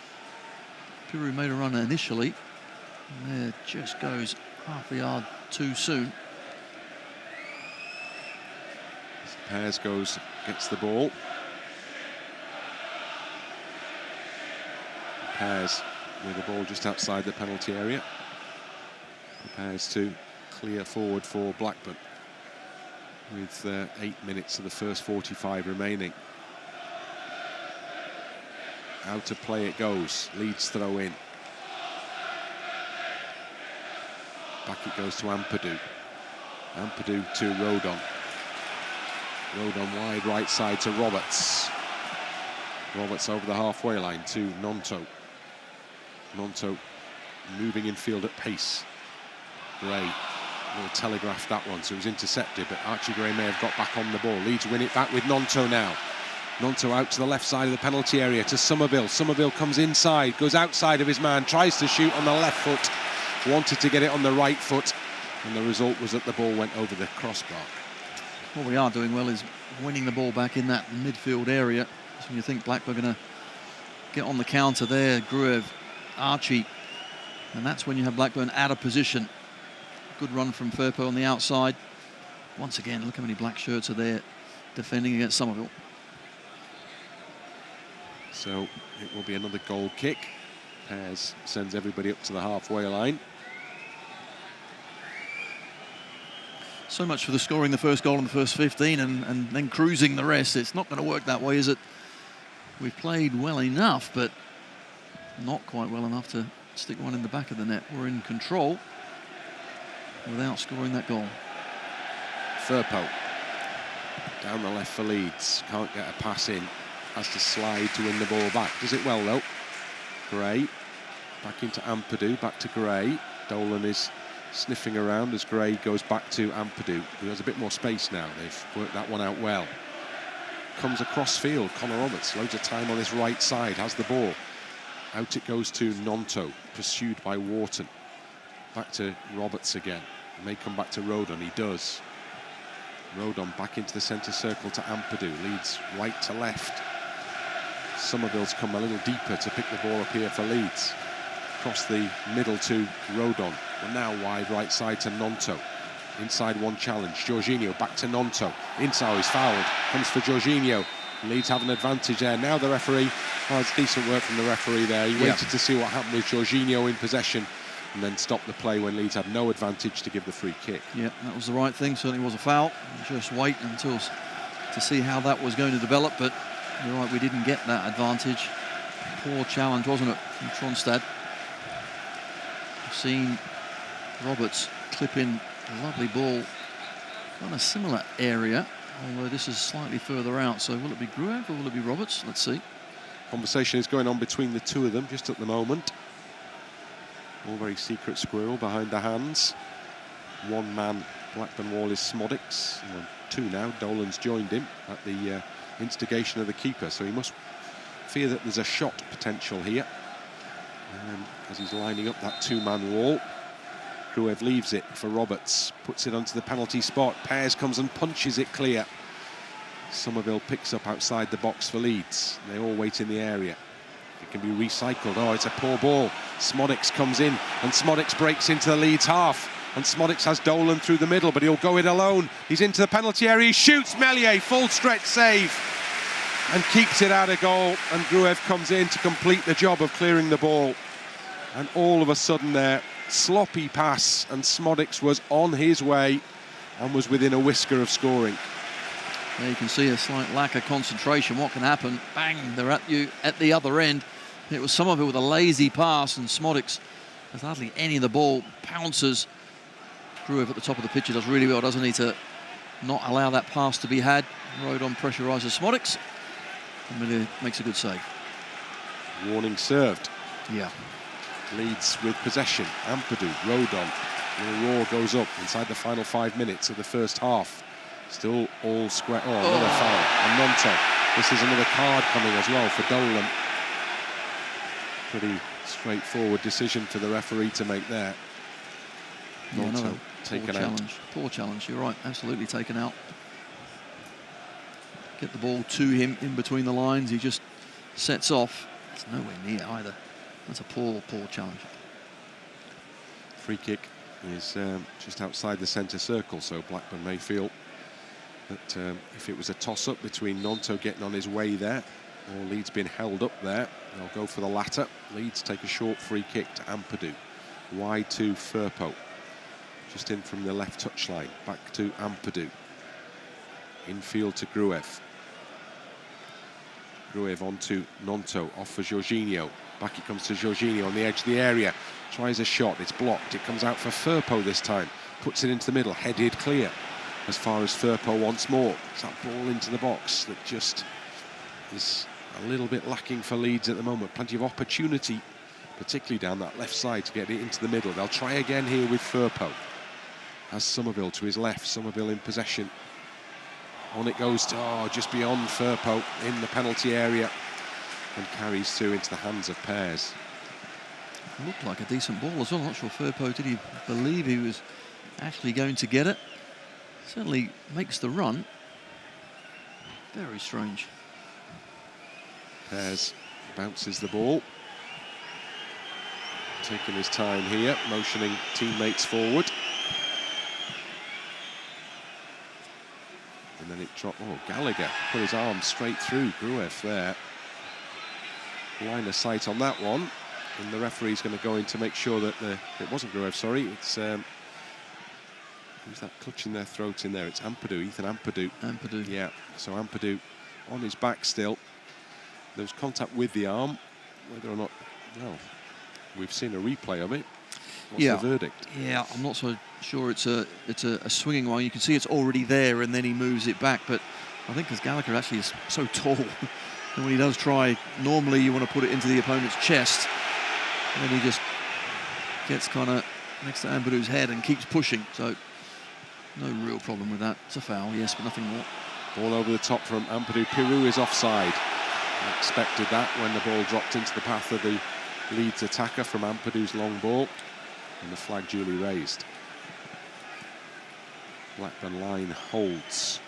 Speaker 2: Piru made a run initially. And there just goes half a yard too soon.
Speaker 1: Pears gets the ball. Pears with the ball just outside the penalty area. Prepares to clear forward for Blackburn with 8 minutes of the first 45 remaining. Out of play it goes. Leeds throw in. Back it goes to Ampadu. Ampadu to Rodon. Rodon wide right side to Roberts. Roberts over the halfway line to Nonto. Nonto moving in field at pace. Gray will telegraph that one, so it was intercepted, but Archie Gray may have got back on the ball. Leeds win it back with Nonto now. Nonto out to the left side of the penalty area to Somerville. Somerville comes inside, goes outside of his man, tries to shoot on the left foot, wanted to get it on the right foot, and the result was that the ball went over the crossbar.
Speaker 2: What we are doing well is winning the ball back in that midfield area. So when you think Blackburn are going to get on the counter there, Gruev, Archie, and that's when you have Blackburn out of position. Good run from Firpo on the outside. Once again, look how many black shirts are there defending against Somerville.
Speaker 1: So it will be another goal kick. Pears sends everybody up to the halfway line.
Speaker 2: So much for the scoring the first goal in the first 15 and then cruising the rest. It's not going to work that way, is it? We've played well enough, but not quite well enough to stick one in the back of the net. We're in control without scoring that goal.
Speaker 1: Firpo down the left for Leeds. Can't get a pass in. Has to slide to win the ball back. Does it well, though. Gray back into Ampadu, back to Gray. Dolan is sniffing around as Gray goes back to Ampadu, who has a bit more space now. They've worked that one out well. Comes across field. Connor Roberts, loads of time on his right side, has the ball. Out it goes to Nonto, pursued by Wharton. Back to Roberts again. May come back to Rodon, he does. Rodon back into the centre circle to Ampadu. Leeds right to left. Somerville's come a little deeper to pick the ball up here for Leeds. Across the middle to Rodon. But now wide right side to Nonto. Inside one challenge. Jorginho back to Nonto. Inside, he's fouled. Comes for Jorginho. Leeds have an advantage there. Now the referee, oh, it's decent work from the referee there. He waited to see what happened with Jorginho in possession and then stopped the play when Leeds had no advantage to give the free kick.
Speaker 2: Yeah, that was the right thing. Certainly was a foul. Just wait until to see how that was going to develop. But you're right, we didn't get that advantage. Poor challenge, wasn't it, from Tronstad. We've seen Roberts clip in a lovely ball on a similar area, although this is slightly further out. So will it be Gruev or will it be Roberts? Let's see.
Speaker 1: Conversation is going on between the two of them just at the moment. All very secret squirrel behind the hands. One man, Blackburn wall, is Smodics. Two now, Dolan's joined him at the instigation of the keeper, so he must fear that there's a shot potential here as he's lining up that two-man wall. Gruev leaves it for Roberts, puts it onto the penalty spot. Pears comes and punches it clear. Somerville picks up outside the box for Leeds. They all wait in the area. It can be recycled. Oh, it's a poor ball. Smodics comes in and Smodics breaks into the Leeds half. And Smodics has Dolan through the middle, but he'll go it alone. He's into the penalty area. He shoots. Meslier, full stretch save. And keeps it out of goal. And Gruev comes in to complete the job of clearing the ball. And all of a sudden there, sloppy pass, and Smodics was on his way and was within a whisker of scoring.
Speaker 2: There you can see a slight lack of concentration. What can happen? Bang, they're at you at the other end. It was Somerville with a lazy pass, and Smodics with hardly any of the ball, pounces. Gruev at the top of the pitch, he does really well, doesn't he, to not allow that pass to be had. Rodon pressurises Smodics, and makes a good save.
Speaker 1: Warning served.
Speaker 2: Yeah.
Speaker 1: Leeds with possession. Ampadu, Rodon. The roar goes up inside the final 5 minutes of the first half. Still all square. Oh, another foul. And Nonto. This is another card coming as well for Dolan. Pretty straightforward decision for the referee to make there.
Speaker 2: Yeah, another
Speaker 1: taken out.
Speaker 2: Poor challenge, you're right, absolutely taken out. Get the ball to him in between the lines, he just sets off. It's nowhere near either. That's a poor challenge.
Speaker 1: Free kick is just outside the centre circle, so Blackburn may feel that if it was a toss-up between Gnonto getting on his way there or Leeds being held up there, they'll go for the latter. Leeds take a short free kick to Ampadu. Wide to Firpo. Just in from the left touchline. Back to Ampadu. Infield to Gruev. Gruev on to Gnonto. Off for Jorginho. Back it comes to Jorginho on the edge of the area. Tries a shot. It's blocked. It comes out for Firpo this time. Puts it into the middle. Headed clear. As far as Firpo once more. It's that ball into the box that just is a little bit lacking for Leeds at the moment. Plenty of opportunity, particularly down that left side, to get it into the middle. They'll try again here with Firpo. Has Somerville to his left. Somerville in possession. On it goes to, just beyond Firpo in the penalty area. And carries through into the hands of Pears.
Speaker 2: Looked like a decent ball as well. I'm not sure Firpo, did he believe he was actually going to get it? Certainly makes the run. Very strange.
Speaker 1: Pears bounces the ball. Taking his time here, motioning teammates forward. And then it dropped. Oh, Gallagher put his arm straight through Gruev there. Line of sight on that one. And the referee's going to go in to make sure that it wasn't Gruev, sorry. It's who's that clutching their throat in there? It's Ampadu, Ethan Ampadu.
Speaker 2: Ampadu.
Speaker 1: Yeah, so Ampadu on his back still. There was contact with the arm. Whether or not, well, we've seen a replay of it. What's the verdict?
Speaker 2: Yeah, I'm not so sure it's a swinging one. You can see it's already there and then he moves it back. But I think because Gallagher actually is so tall, and when he does try, normally you want to put it into the opponent's chest. And then he just gets kind of next to Ampadu's head and keeps pushing. So no real problem with that. It's a foul, yes, but nothing more.
Speaker 1: Ball over the top from Ampadu. Pirou is offside. I expected that when the ball dropped into the path of the Leeds attacker from Ampadu's long ball. And the flag duly raised. Blackburn line holds.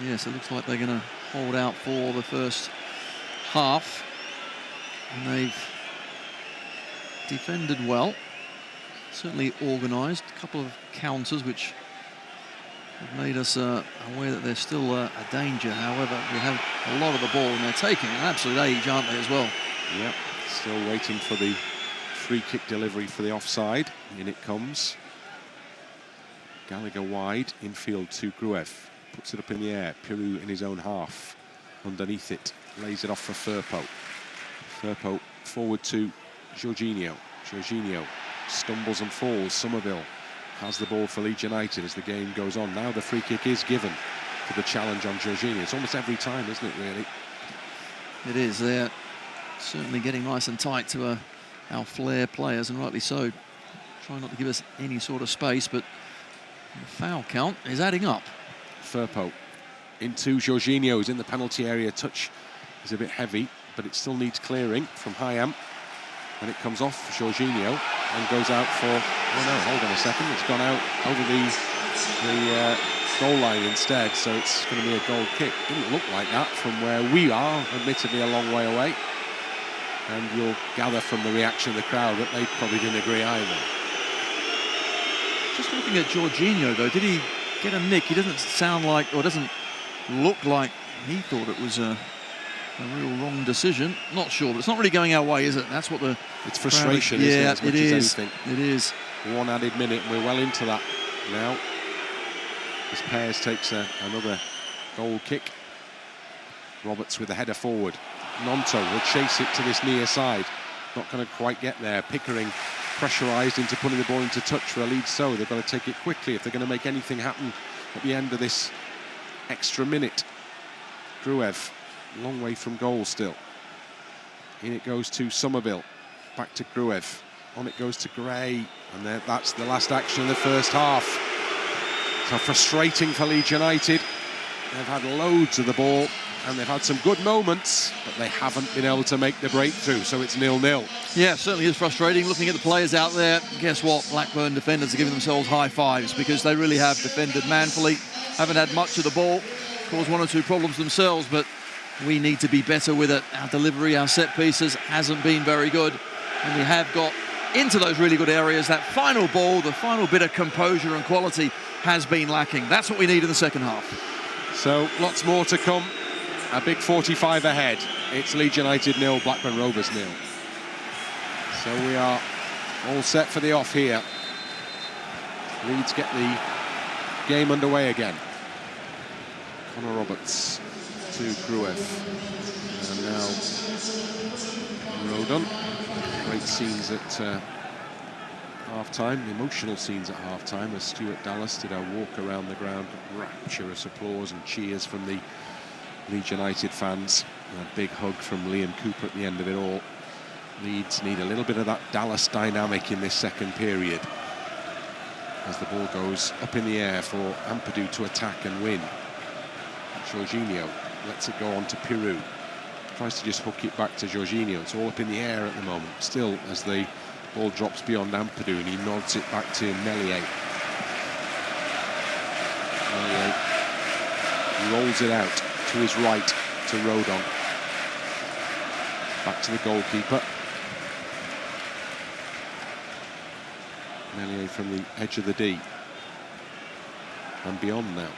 Speaker 2: Yes, it looks like they're going to hold out for the first half. And they've defended well. Certainly organised. A couple of counters which have made us aware that there's still a danger. However, we have a lot of the ball and they're taking an absolute age, aren't they, as well?
Speaker 1: Yep, still waiting for the free kick delivery for the offside. In it comes. Gallagher wide, infield to Gruev. Puts it up in the air. Pirou in his own half. Underneath it, lays it off for Firpo. Firpo forward to Jorginho. Jorginho stumbles and falls. Somerville has the ball for Leeds United as the game goes on. Now the free kick is given for the challenge on Jorginho. It's almost every time, isn't it, really?
Speaker 2: It is. They're certainly getting nice and tight to our flair players, and rightly so. Trying not to give us any sort of space, but the foul count is adding up.
Speaker 1: Firpo into Jorginho, who's in the penalty area. Touch is a bit heavy, but it still needs clearing from Hayam. And it comes off Jorginho and goes out for, oh no, hold on a second, it's gone out over the goal line instead, so it's going to be a goal kick. Didn't look like that from where we are, admittedly a long way away. And you'll gather from the reaction of the crowd that they probably didn't agree either.
Speaker 2: Just looking at Jorginho, though, did he get a nick? He doesn't sound like, or doesn't look like he thought it was a real wrong decision. Not sure, but it's not really going our way, is it? That's what the...
Speaker 1: It's frustration, isn't it, as much as anything?
Speaker 2: It is.
Speaker 1: One added minute, and we're well into that now. As Pears takes another goal kick. Roberts with the header forward. Gnonto will chase it to this near side. Not going to quite get there. Pickering pressurised into putting the ball into touch for a Leeds, so they've got to take it quickly if they're going to make anything happen at the end of this extra minute. Gruev, long way from goal still. In it goes to Somerville. Back to Gruev. On it goes to Gray. And that's the last action of the first half. So frustrating for Leeds United. They've had loads of the ball and they've had some good moments, but they haven't been able to make the breakthrough, so it's 0-0.
Speaker 2: Yeah, it certainly is frustrating looking at the players out there. Guess what? Blackburn defenders are giving themselves high fives because they really have defended manfully, haven't had much of the ball, caused 1 or 2 problems themselves, but we need to be better with it. Our delivery, our set pieces hasn't been very good, and we have got into those really good areas. That final ball, the final bit of composure and quality has been lacking. That's what we need in the second half.
Speaker 1: So lots more to come. A big 45 ahead. It's Leeds United 0, Blackburn Rovers 0. So we are all set for the off here. Leeds get the game underway again. Connor Roberts to Gruev. And now Rodon. Great scenes at half-time, emotional scenes at half-time as Stuart Dallas did a walk around the ground, rapturous applause and cheers from the Leeds United fans. And a big hug from Liam Cooper at the end of it all. Leeds need a little bit of that Dallas dynamic in this second period as the ball goes up in the air for Ampadu to attack and win. Jorginho lets it go on to Pirou. Tries to just hook it back to Jorginho. It's all up in the air at the moment. Still, as the ball drops beyond Ampadu and he nods it back to Meslier. Meslier rolls it out to his right to Rodon. Back to the goalkeeper. Meslier from the edge of the D. And beyond now.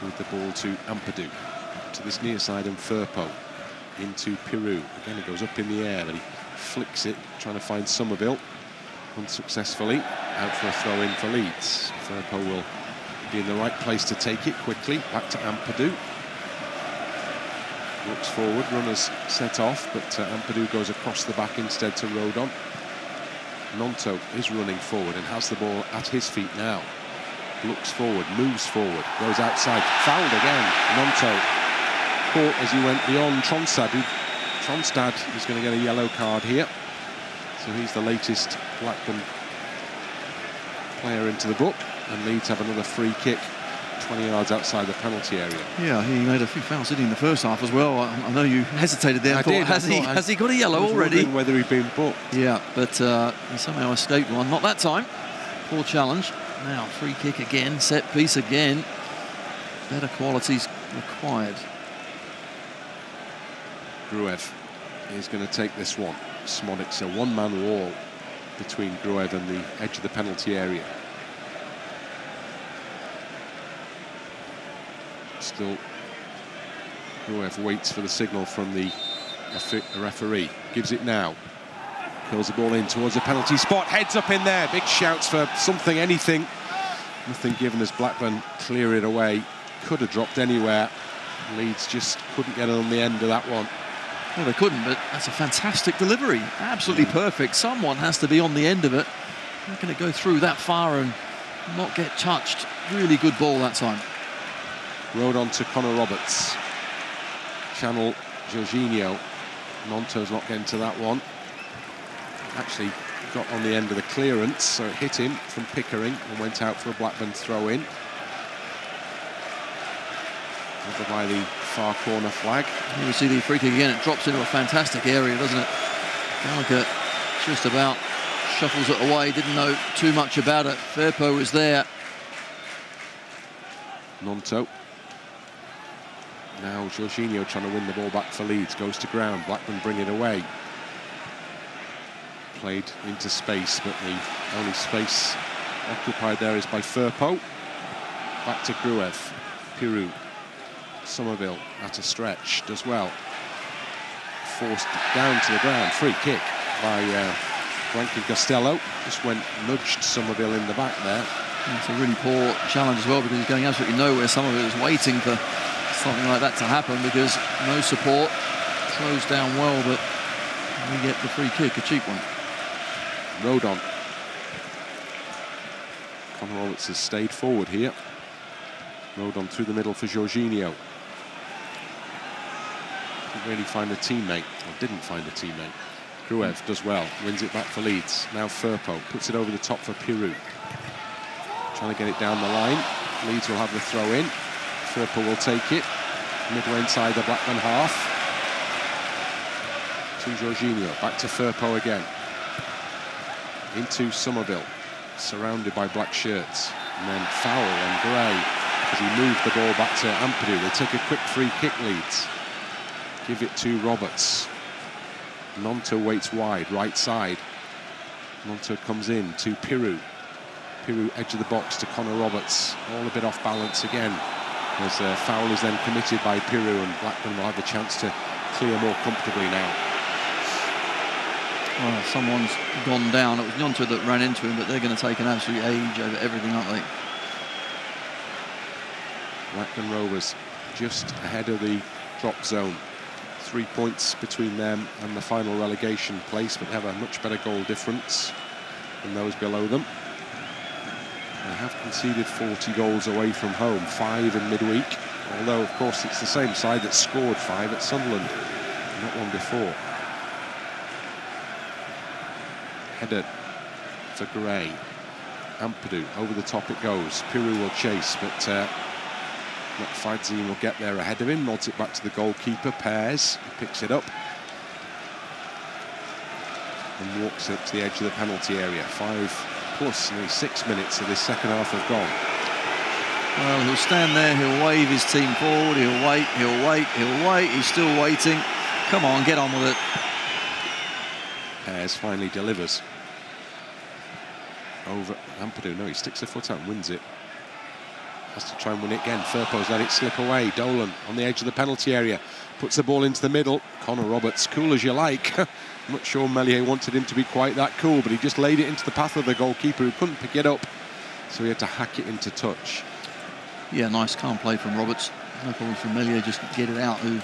Speaker 1: With the ball to Ampadu. To this near side and Firpo. Into Pirou. Again, it goes up in the air and he flicks it, trying to find Somerville. Unsuccessfully. Out for a throw-in for Leeds. Firpo will be in the right place to take it quickly. Back to Ampadu. Looks forward, runners set off, but Ampadu goes across the back instead to Rodon. Nonto is running forward and has the ball at his feet now. Looks forward, moves forward, goes outside, fouled again. Nonto caught as he went beyond Tronstad. Tronstad is going to get a yellow card here. So he's the latest Blackburn player into the book. And Leeds have another free kick 20 yards outside the penalty area.
Speaker 2: Yeah, he made a few fouls, didn't he, in the first half as well. I know you hesitated there and thought, has he got a yellow already?
Speaker 1: Whether he'd been booked.
Speaker 2: Yeah, but he somehow escaped one. Not that time. Poor challenge. Now, free kick again, set piece again. Better qualities required.
Speaker 1: Gruev is going to take this one. Smodic's a one-man wall between Gruev and the edge of the penalty area. Still, Gruev waits for the signal from the referee. Gives it now. Curls the ball in towards the penalty spot. Heads up in there. Big shouts for something, anything. Nothing given as Blackburn clear it away. Could have dropped anywhere. Leeds just couldn't get on the end of that one.
Speaker 2: Well, they couldn't, but that's a fantastic delivery. Absolutely perfect. Someone has to be on the end of it. How can it go through that far and not get touched? Really good ball that time.
Speaker 1: Rodon to Connor Roberts. Channel Jorginho. Nonto's not getting to that one. Actually got on the end of the clearance, so it hit him from Pickering and went out for a Blackburn throw-in. Over by the far corner flag.
Speaker 2: Here we see the free kick again. It drops into a fantastic area, doesn't it? Gallagher just about shuffles it away. Didn't know too much about it. Firpo is there.
Speaker 1: Nonto. Now Jorginho trying to win the ball back for Leeds. Goes to ground. Blackburn bring it away. Played into space, but the only space occupied there is by Firpo. Back to Gruev. Pirou. Somerville at a stretch does well. Forced down to the ground. Free kick by Blanky Costello. Just nudged Somerville in the back there.
Speaker 2: It's a really poor challenge as well because he's going absolutely nowhere. Somerville is waiting for something like that to happen because no support. Slows down well, but we get the free kick, a cheap one.
Speaker 1: Rodon. Connor Roberts has stayed forward here. Rodon through the middle for Jorginho. Didn't really find a teammate, or didn't find a teammate. Gruev does well, wins it back for Leeds. Now Firpo puts it over the top for Pirou. Trying to get it down the line. Leeds will have the throw in. Firpo will take it. midway inside the Blackburn half. To Jorginho, back to Firpo again. Into Somerville, surrounded by black shirts. And then foul on Gray as he moved the ball back to Ampadu. They take a quick free kick, Leeds. Give it to Roberts. Nonto waits wide, right side. Nonto comes in to Piru. Piru edge of the box to Connor Roberts. All a bit off balance again. As a foul is then committed by Piru, and Blackburn will have the chance to clear more comfortably now.
Speaker 2: Well, someone's gone down. It was Nonto that ran into him, but they're going to take an absolute age over everything, aren't they?
Speaker 1: Blackburn Rovers just ahead of the drop zone. 3 points between them and the final relegation place, but have a much better goal difference than those below them. They have conceded 40 goals away from home, 5 in midweek, although of course it's the same side that scored 5 at Sunderland, not one before. Header for Gray. Ampadu, over the top it goes. Piru will chase, but Fadzine will get there ahead of him, nods it back to the goalkeeper, Pears, picks it up and walks it to the edge of the penalty area. 5+ nearly 6 minutes of this second half have gone.
Speaker 2: Well, he'll stand there, he'll wave his team forward, he'll wait, he'll wait, he'll wait, he's still waiting. Come on, get on with it.
Speaker 1: Pears finally delivers. Over Ampadu, no, he sticks a foot out and wins it. Has to try and win it again. Firpo's let it slip away. Dolan on the edge of the penalty area. Puts the ball into the middle. Connor Roberts, cool as you like. I'm not sure Meslier wanted him to be quite that cool, but he just laid it into the path of the goalkeeper who couldn't pick it up. So he had to hack it into touch.
Speaker 2: Yeah, nice calm play from Roberts. No problems from Meslier, just get it out, who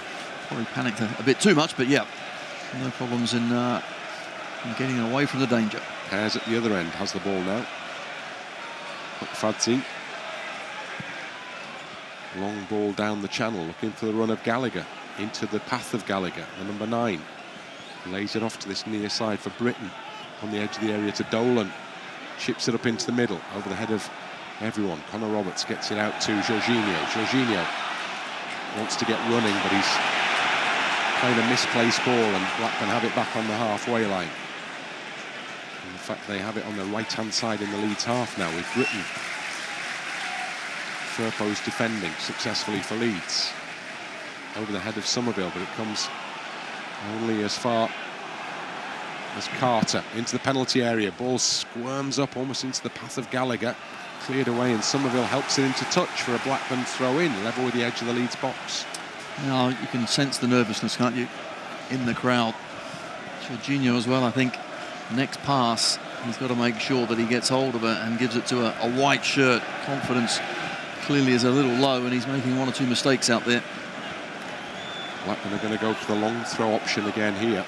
Speaker 2: probably panicked a bit too much, but yeah, no problems in getting away from the danger.
Speaker 1: Pears at the other end has the ball now. Fadzine. Long ball down the channel, looking for the run of Gallagher. Into the path of Gallagher, the number 9. Lays it off to this near side for Britain. On the edge of the area to Dolan. Chips it up into the middle, over the head of everyone. Connor Roberts gets it out to Jorginho. Jorginho wants to get running, but he's playing a misplaced ball, and Blackburn have it back on the halfway line. In fact, they have it on the right-hand side in the Leeds half now with Britain. Firpo's defending successfully for Leeds. Over the head of Somerville, but it comes only as far as Carter. Into the penalty area. Ball squirms up almost into the path of Gallagher. Cleared away, and Somerville helps it into touch for a Blackburn throw-in, level with the edge of the Leeds box.
Speaker 2: Now you can sense the nervousness, can't you, in the crowd. Jorginho as well, I think. Next pass, he's got to make sure that he gets hold of it and gives it to a white shirt. Confidence clearly is a little low, and he's making 1 or 2 mistakes out there.
Speaker 1: Blackburn are going to go for the long throw option again here.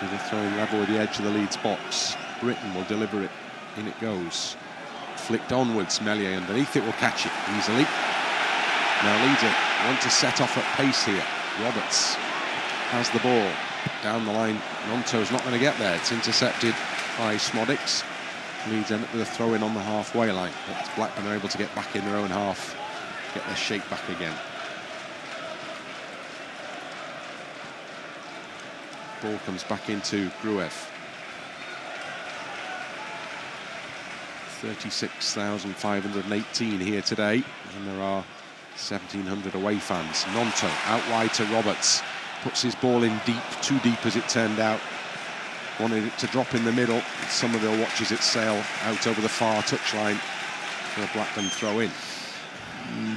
Speaker 1: With a throwing level with the edge of the Leeds box. Britain will deliver it. In it goes. Flicked onwards. Meslier underneath it will catch it easily. Now Leeds want to set off at pace here. Roberts has the ball. Down the line, Nonto's not going to get there. It's intercepted by Smodics. Leeds end up with a throw-in on the halfway line. But Blackburn are able to get back in their own half, get their shape back again. Ball comes back into Gruev. 36,518 here today, and there are 1,700 away fans. Nonto out wide to Roberts. Puts his ball in deep, too deep as it turned out. Wanted it to drop in the middle. Somerville watches it sail out over the far touchline for a Blackburn throw-in.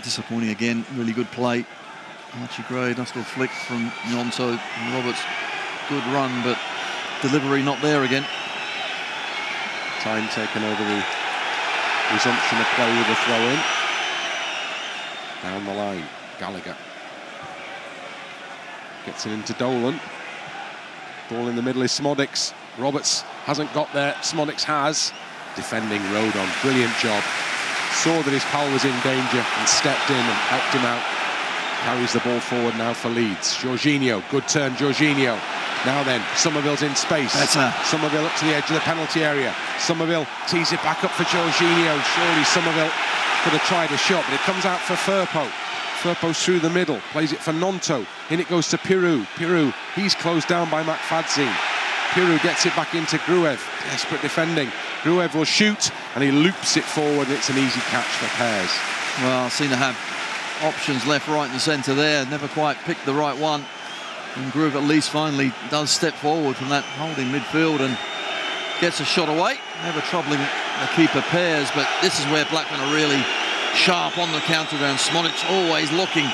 Speaker 2: Disappointing again, really good play. Archie Gray, nice little flick from Nonto. And Roberts, good run, but delivery not there again.
Speaker 1: Time taken over the resumption of play with a throw-in. Down the line, Gallagher. Gets it into Dolan. Ball in the middle is Smodics. Roberts hasn't got there. Smodics has. Defending Rodon. Brilliant job. Saw that his pal was in danger and stepped in and helped him out. Carries the ball forward now for Leeds. Jorginho. Good turn, Jorginho. Now then, Somerville's in space.
Speaker 2: Better.
Speaker 1: Somerville up to the edge of the penalty area. Somerville tees it back up for Jorginho. Surely Somerville could have tried a shot, but it comes out for Firpo. Firpo's through the middle, plays it for Nonto. In it goes to Pirou. Pirou, he's closed down by McFadzean. Pirou gets it back into Gruev. Desperate defending. Gruev will shoot, and he loops it forward. It's an easy catch for Pears.
Speaker 2: Well, seem to have options left, right and centre there. Never quite picked the right one. And Gruev at least finally does step forward from that holding midfield and gets a shot away. Never troubling the keeper Pears, but this is where Blackburn are really sharp on the counter ground. Smodic always looking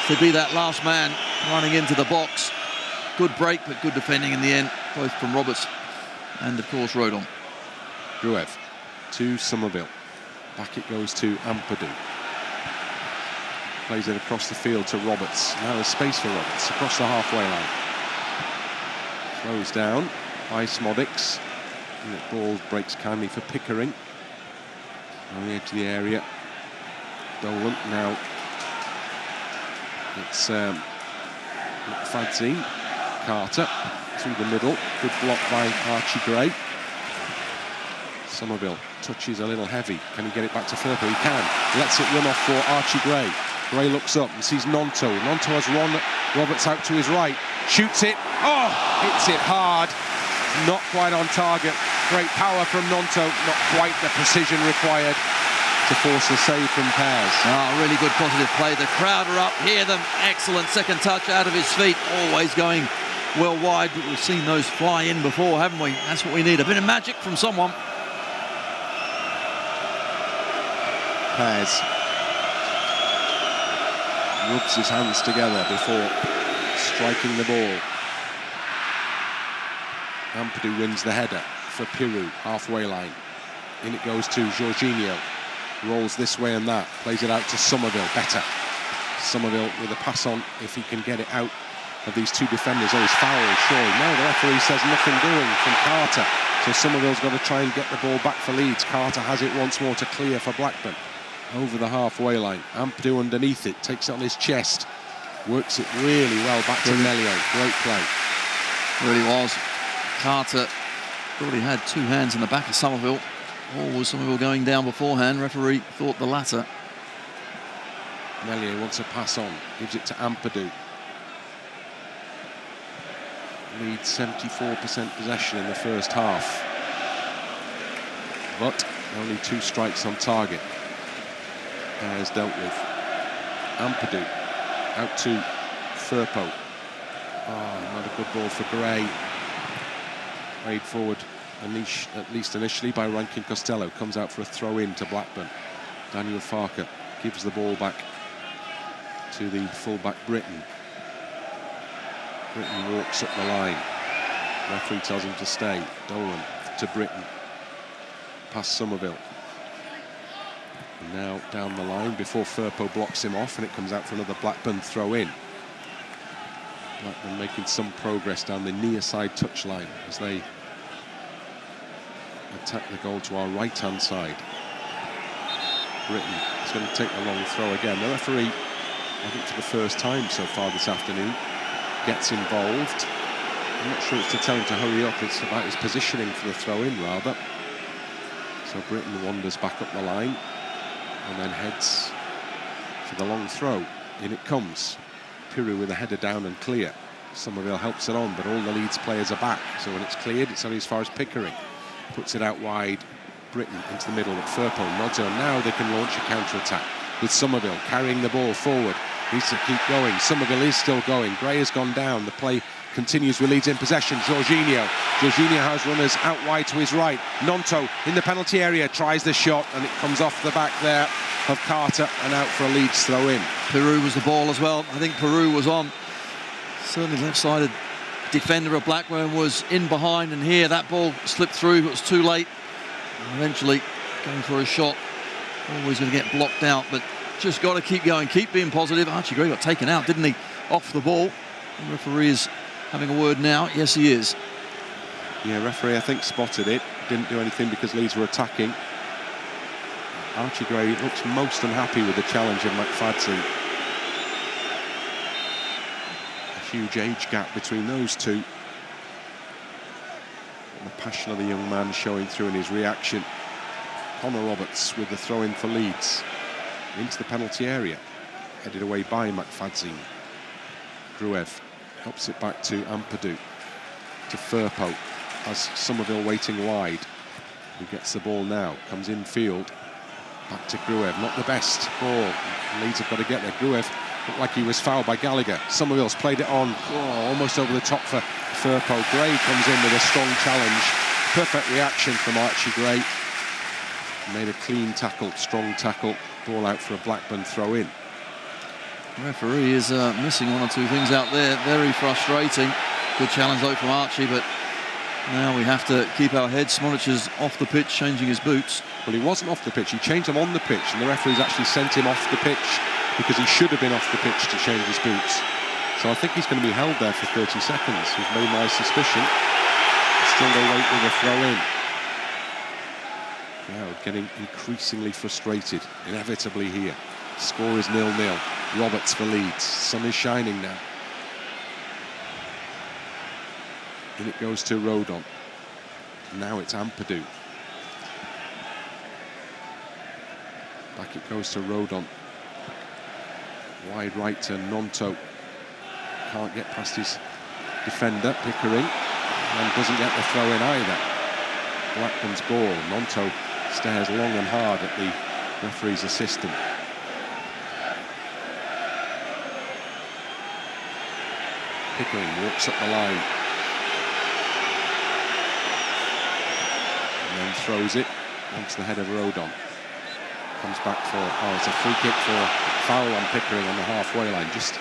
Speaker 2: to be that last man running into the box. Good break, but good defending in the end, both from Roberts and, of course, Rodon.
Speaker 1: Gruev to Somerville. Back it goes to Ampadu. Plays it across the field to Roberts. Now there's space for Roberts across the halfway line. Throws down by Smodics. And the ball breaks kindly for Pickering. On the edge of the area. Dolan now. It's McFadzean. Carter through the middle. Good block by Archie Gray. Somerville touches a little heavy. Can he get it back to Firpo? He can. Lets it run off for Archie Gray. Gray looks up and sees Nonto. Nonto has run Roberts out to his right. Shoots it. Oh! Hits it hard. Not quite on target. Great power from Nonto. Not quite the precision required to force a save from Pears.
Speaker 2: Really good positive play. The crowd are up. Hear them. Excellent second touch out of his feet. Always going well wide. But we've seen those fly in before, haven't we? That's what we need. A bit of magic from someone.
Speaker 1: Pears rubs his hands together before striking the ball. Ampadu wins the header for Pirou, halfway line. In it goes to Jorginho. Rolls this way and that. Plays it out to Somerville. Better. Somerville with a pass on if he can get it out of these two defenders. Oh, he's fouled, surely. No, the referee says nothing doing from Carter. So Somerville's got to try and get the ball back for Leeds. Carter has it once more to clear for Blackburn. Over the halfway line. Ampadu underneath it. Takes it on his chest. Works it really well back to Melio. Great play.
Speaker 2: Really was. Carter thought he had two hands in the back of Somerville. Or was Somerville going down beforehand? Referee thought the latter.
Speaker 1: Melio wants a pass on. Gives it to Ampadu. Leeds 74% possession in the first half. But only 2 strikes on target. Pears dealt with. Ampadu out to Firpo. Oh, not a good ball for Gray. Played forward at least initially by Rankin Costello. Comes out for a throw-in to Blackburn. Daniel Farker gives the ball back to the full-back Britton. Britton walks up the line. Referee tells him to stay. Dolan to Britton. Past Somerville. And now down the line before Firpo blocks him off, and it comes out for another Blackburn throw-in. Blackburn making some progress down the near side touchline as they attack the goal to our right-hand side. Britton is going to take the long throw again. The referee, I think for the first time so far this afternoon, gets involved. I'm not sure it's to tell him to hurry up, it's about his positioning for the throw-in rather. So Britton wanders back up the line and then heads for the long throw. In it comes. Pirou with a header down and clear. Somerville helps it on, but all the Leeds players are back. So when it's cleared, it's only as far as Pickering. Puts it out wide. Britton into the middle, but Firpo nods on. Now they can launch a counter-attack with Somerville carrying the ball forward. Needs to keep going. Somerville is still going. Gray has gone down. The play continues with Leeds in possession. Jorginho has runners out wide to his right. Nonto in the penalty area tries the shot, and it comes off the back there of Carter and out for a Leeds throw-in.
Speaker 2: Pirou was the ball as well. I think Pirou was on. Certainly left-sided defender of Blackburn was in behind, and here that ball slipped through. It was too late. Eventually going for a shot. Always going to get blocked out, but just got to keep going, keep being positive. Archie Gray got taken out, didn't he, off the ball? The referee is having a word now. Yes, he is.
Speaker 1: Yeah, referee, I think, spotted it. Didn't do anything because Leeds were attacking. Archie Gray looks most unhappy with the challenge of McFadzean. A huge age gap between those two. And the passion of the young man showing through in his reaction. Connor Roberts with the throw-in for Leeds. Into the penalty area. Headed away by McFadzean. Gruev helps it back to Ampadu. To Firpo. Has Somerville waiting wide. Who gets the ball now. Comes in field. Back to Gruev. Not the best ball. Leeds have got to get there. Gruev looked like he was fouled by Gallagher. Somerville's played it on. Almost over the top for Firpo. Gray comes in with a strong challenge. Perfect reaction from Archie Gray. Made a clean tackle, strong tackle. Ball out for a Blackburn throw-in.
Speaker 2: The referee is missing one or two things out there. Very frustrating. Good challenge though from Archie, but now we have to keep our heads. Smodic is off the pitch, changing his boots.
Speaker 1: Well, he wasn't off the pitch. He changed them on the pitch, and the referee's actually sent him off the pitch because he should have been off the pitch to change his boots. So I think he's going to be held there for 30 seconds. We've made my suspicion. Still they wait with a throw-in. Crowd getting increasingly frustrated, inevitably here. Score is 0-0. Roberts for Leeds. Sun is shining now. And it goes to Rodon. Now it's Ampadu. Back it goes to Rodon. Wide right to Nonto. Can't get past his defender, Pickering. And doesn't get the throw in either. Blackburn's ball. Nonto stares long and hard at the referee's assistant. Pickering walks up the line. And then throws it onto the head of Rodon. Comes back for, it's a free kick for foul on Pickering on the halfway line. Just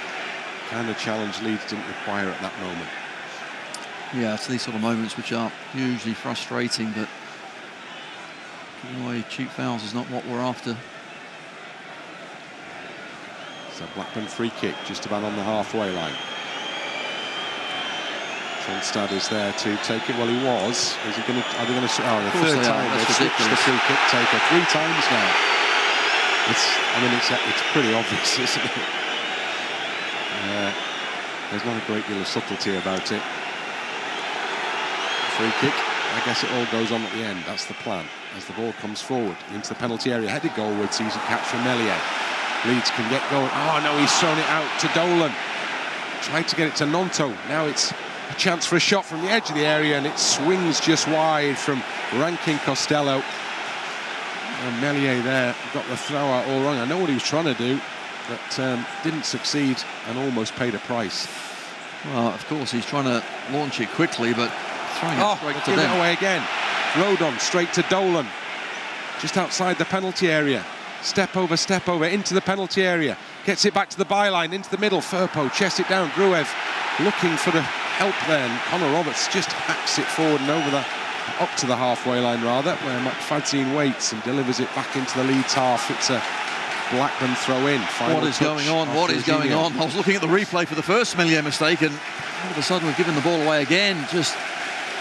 Speaker 1: kind of challenge Leeds didn't require at that moment.
Speaker 2: Yeah, it's these sort of moments which are hugely frustrating, but giving away cheap fouls is not what we're after.
Speaker 1: It's a Blackburn free kick just about on the halfway line. Tronstad is there to take it. Well, he was. Is he going to? Are they going to? Oh, the third time they've switched the free kick taker 3 times now. It's pretty obvious, isn't it? There's not a great deal of subtlety about it. Free kick. I guess it all goes on at the end. That's the plan. As the ball comes forward into the penalty area, headed goalwards, easy catch from Meslier. Leeds can get going. Oh no, he's thrown it out to Dolan. Tried to get it to Nonto. Now it's a chance for a shot from the edge of the area, and it swings just wide from Rankin Costello. And Meslier there got the throw out all wrong. I know what he was trying to do, but didn't succeed and almost paid a price.
Speaker 2: Well, of course, he's trying to launch it quickly, but throwing it straight to them.
Speaker 1: Give it away again. Rodon straight to Dolan. Just outside the penalty area. Step over into the penalty area. Gets it back to the byline, into the middle. Firpo chests it down. Gruev looking for the help there. And Connor Roberts just hacks it forward and over up to the halfway line rather, where McFadzean waits and delivers it back into the Leeds half. It's a Blackburn throw in.
Speaker 2: What is going on? What is going on? I was looking at the replay for the first Meslier mistake, and all of a sudden we've given the ball away again. Just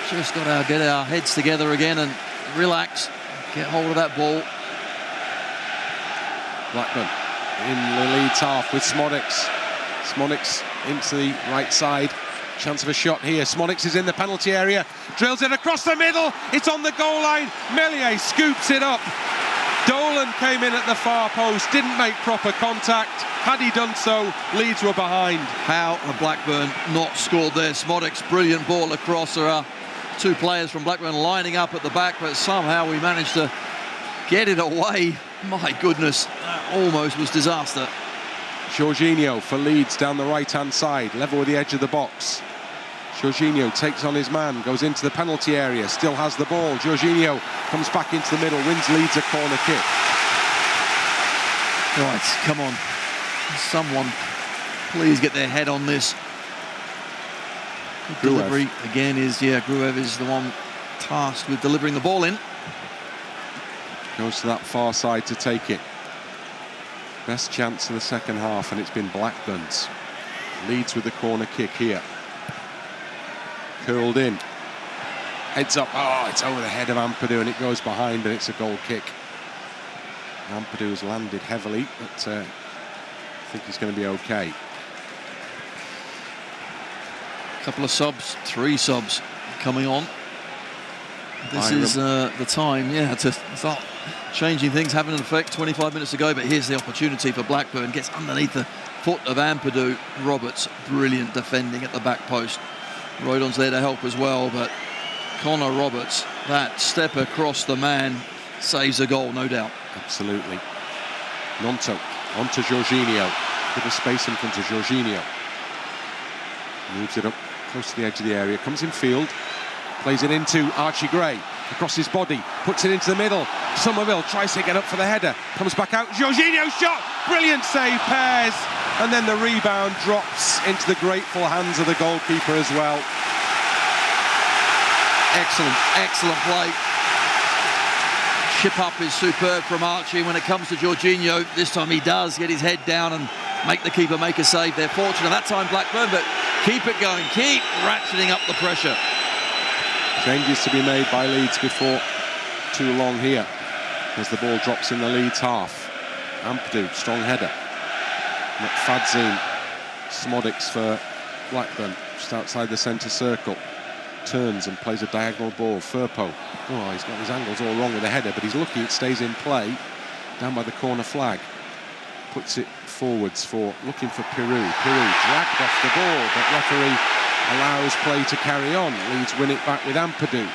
Speaker 2: got to get our heads together again and relax, get hold of that ball.
Speaker 1: Blackburn in the Leeds half with Smodics. Smodics into the right side. Chance of a shot here. Smodics is in the penalty area. Drills it across the middle. It's on the goal line. Meslier scoops it up. Dolan came in at the far post. Didn't make proper contact. Had he done so, Leeds were behind.
Speaker 2: How have Blackburn not scored there? Smodics, brilliant ball across. There are 2 players from Blackburn lining up at the back, but somehow we managed to get it away. My goodness, that almost was disaster.
Speaker 1: Jorginho for Leeds down the right-hand side, level with the edge of the box. Jorginho takes on his man, goes into the penalty area, still has the ball. Jorginho comes back into the middle, wins Leeds a corner kick.
Speaker 2: Right, come on. Someone please get their head on this. Delivery again is, Gruev is the one tasked with delivering the ball in.
Speaker 1: Goes to that far side to take it. Best chance of the second half, and it's been Blackburn's. Leeds with the corner kick here. Curled in. Heads up. Oh, it's over the head of Ampadu, and it goes behind, and it's a goal kick. Ampadu has landed heavily, but I think he's going to be okay.
Speaker 2: Couple of subs, 3 subs coming on. This is the time, to start changing things, having an effect 25 minutes ago, but here's the opportunity for Blackburn. Gets underneath the foot of Ampadu. Roberts, brilliant defending at the back post. Rodon's there to help as well, but Connor Roberts, that step across the man, saves a goal, no doubt.
Speaker 1: Absolutely. Nonto onto Jorginho. Bit of space in front of Jorginho. Moves it up close to the edge of the area. Comes in field. Plays it into Archie Gray. Across his body. Puts it into the middle. Somerville tries to get up for the header. Comes back out. Jorginho shot. Brilliant save, Pears. And then the rebound drops into the grateful hands of the goalkeeper as well.
Speaker 2: Excellent play. Chip up is superb from Archie. When it comes to Jorginho, this time he does get his head down and make the keeper make a save. They're fortunate that time, Blackburn, but keep it going. Keep ratcheting up the pressure.
Speaker 1: Changes to be made by Leeds before too long here, as the ball drops in the Leeds half. Ampadu, strong header. McFadzean, Smodics for Blackburn, just outside the centre circle. Turns and plays a diagonal ball. Firpo, oh, he's got his angles all wrong with the header, but he's lucky it stays in play down by the corner flag. Puts it forwards for looking for Peru. Peru dragged off the ball, but referee allows play to carry on. Leeds win it back with Ampadu.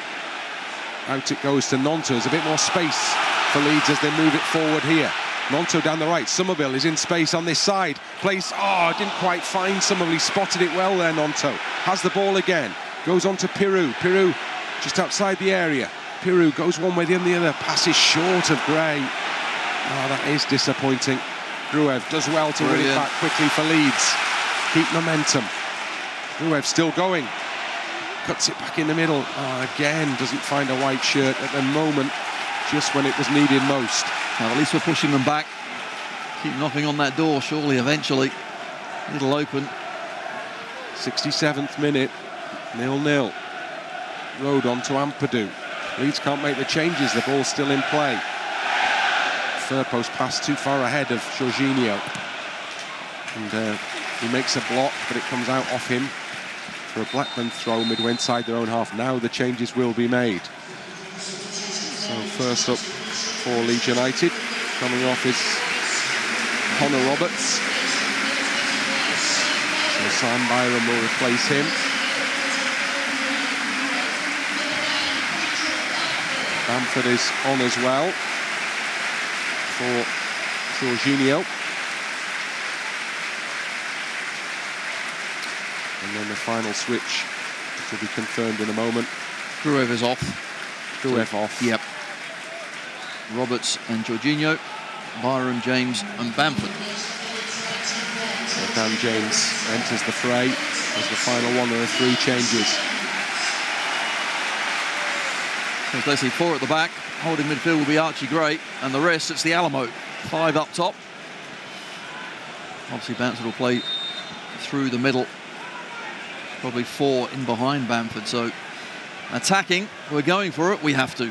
Speaker 1: Out it goes to Nonto. There's a bit more space for Leeds as they move it forward here. Nonto down the right. Somerville is in space on this side. Plays, didn't quite find Somerville. He spotted it well there, Nonto. Has the ball again. Goes on to Peru. Peru just outside the area. Peru goes one way, then the other. Passes short of Gray. Oh, that is disappointing. Gruev does well to win it back quickly for Leeds. Keep momentum. Gruev still going. Cuts it back in the middle. Again, doesn't find a white shirt at the moment, just when it was needed most.
Speaker 2: Well, at least we're pushing them back. Keep knocking on that door, surely, eventually. It'll open.
Speaker 1: 67th minute. 0-0. Rodon to Ampadu. Leeds can't make the changes. The ball's still in play. Firpo's pass too far ahead of Jorginho. And he makes a block, but it comes out off him for a Blackburn throw midway inside their own half. Now the changes will be made. So first up for Leeds United, coming off is Connor Roberts. So Sam Byram will replace him. Bamford is on as well for Jorginho. And then the final switch, which will be confirmed in a moment.
Speaker 2: Gruev is off.
Speaker 1: Gruev off.
Speaker 2: Yep. Roberts and Jorginho, Byram, James and Bamford.
Speaker 1: So Dan James enters the fray as the final one. There are 3 changes.
Speaker 2: There's Leslie 4 at the back. Holding midfield will be Archie Gray, and the rest, it's the Alamo. 5 up top. Obviously Bamford will play through the middle. Probably 4 in behind Bamford. So attacking, we're going for it, we have to.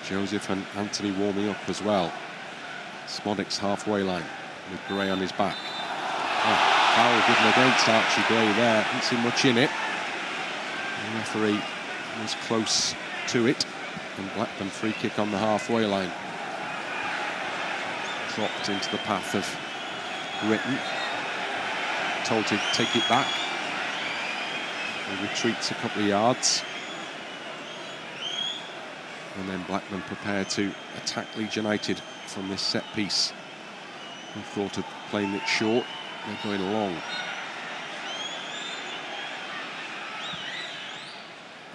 Speaker 1: Joseph and Anthony warming up as well. Smodics halfway line with Gray on his back. Foul given against Archie Gray there. Didn't see much in it. The referee was close to it. And Blackburn free kick on the halfway line. Dropped into the path of Written. Told to take it back. He retreats a couple of yards. And then Blackburn prepared to attack Leeds United from this set piece. They thought of playing it short. They're going long.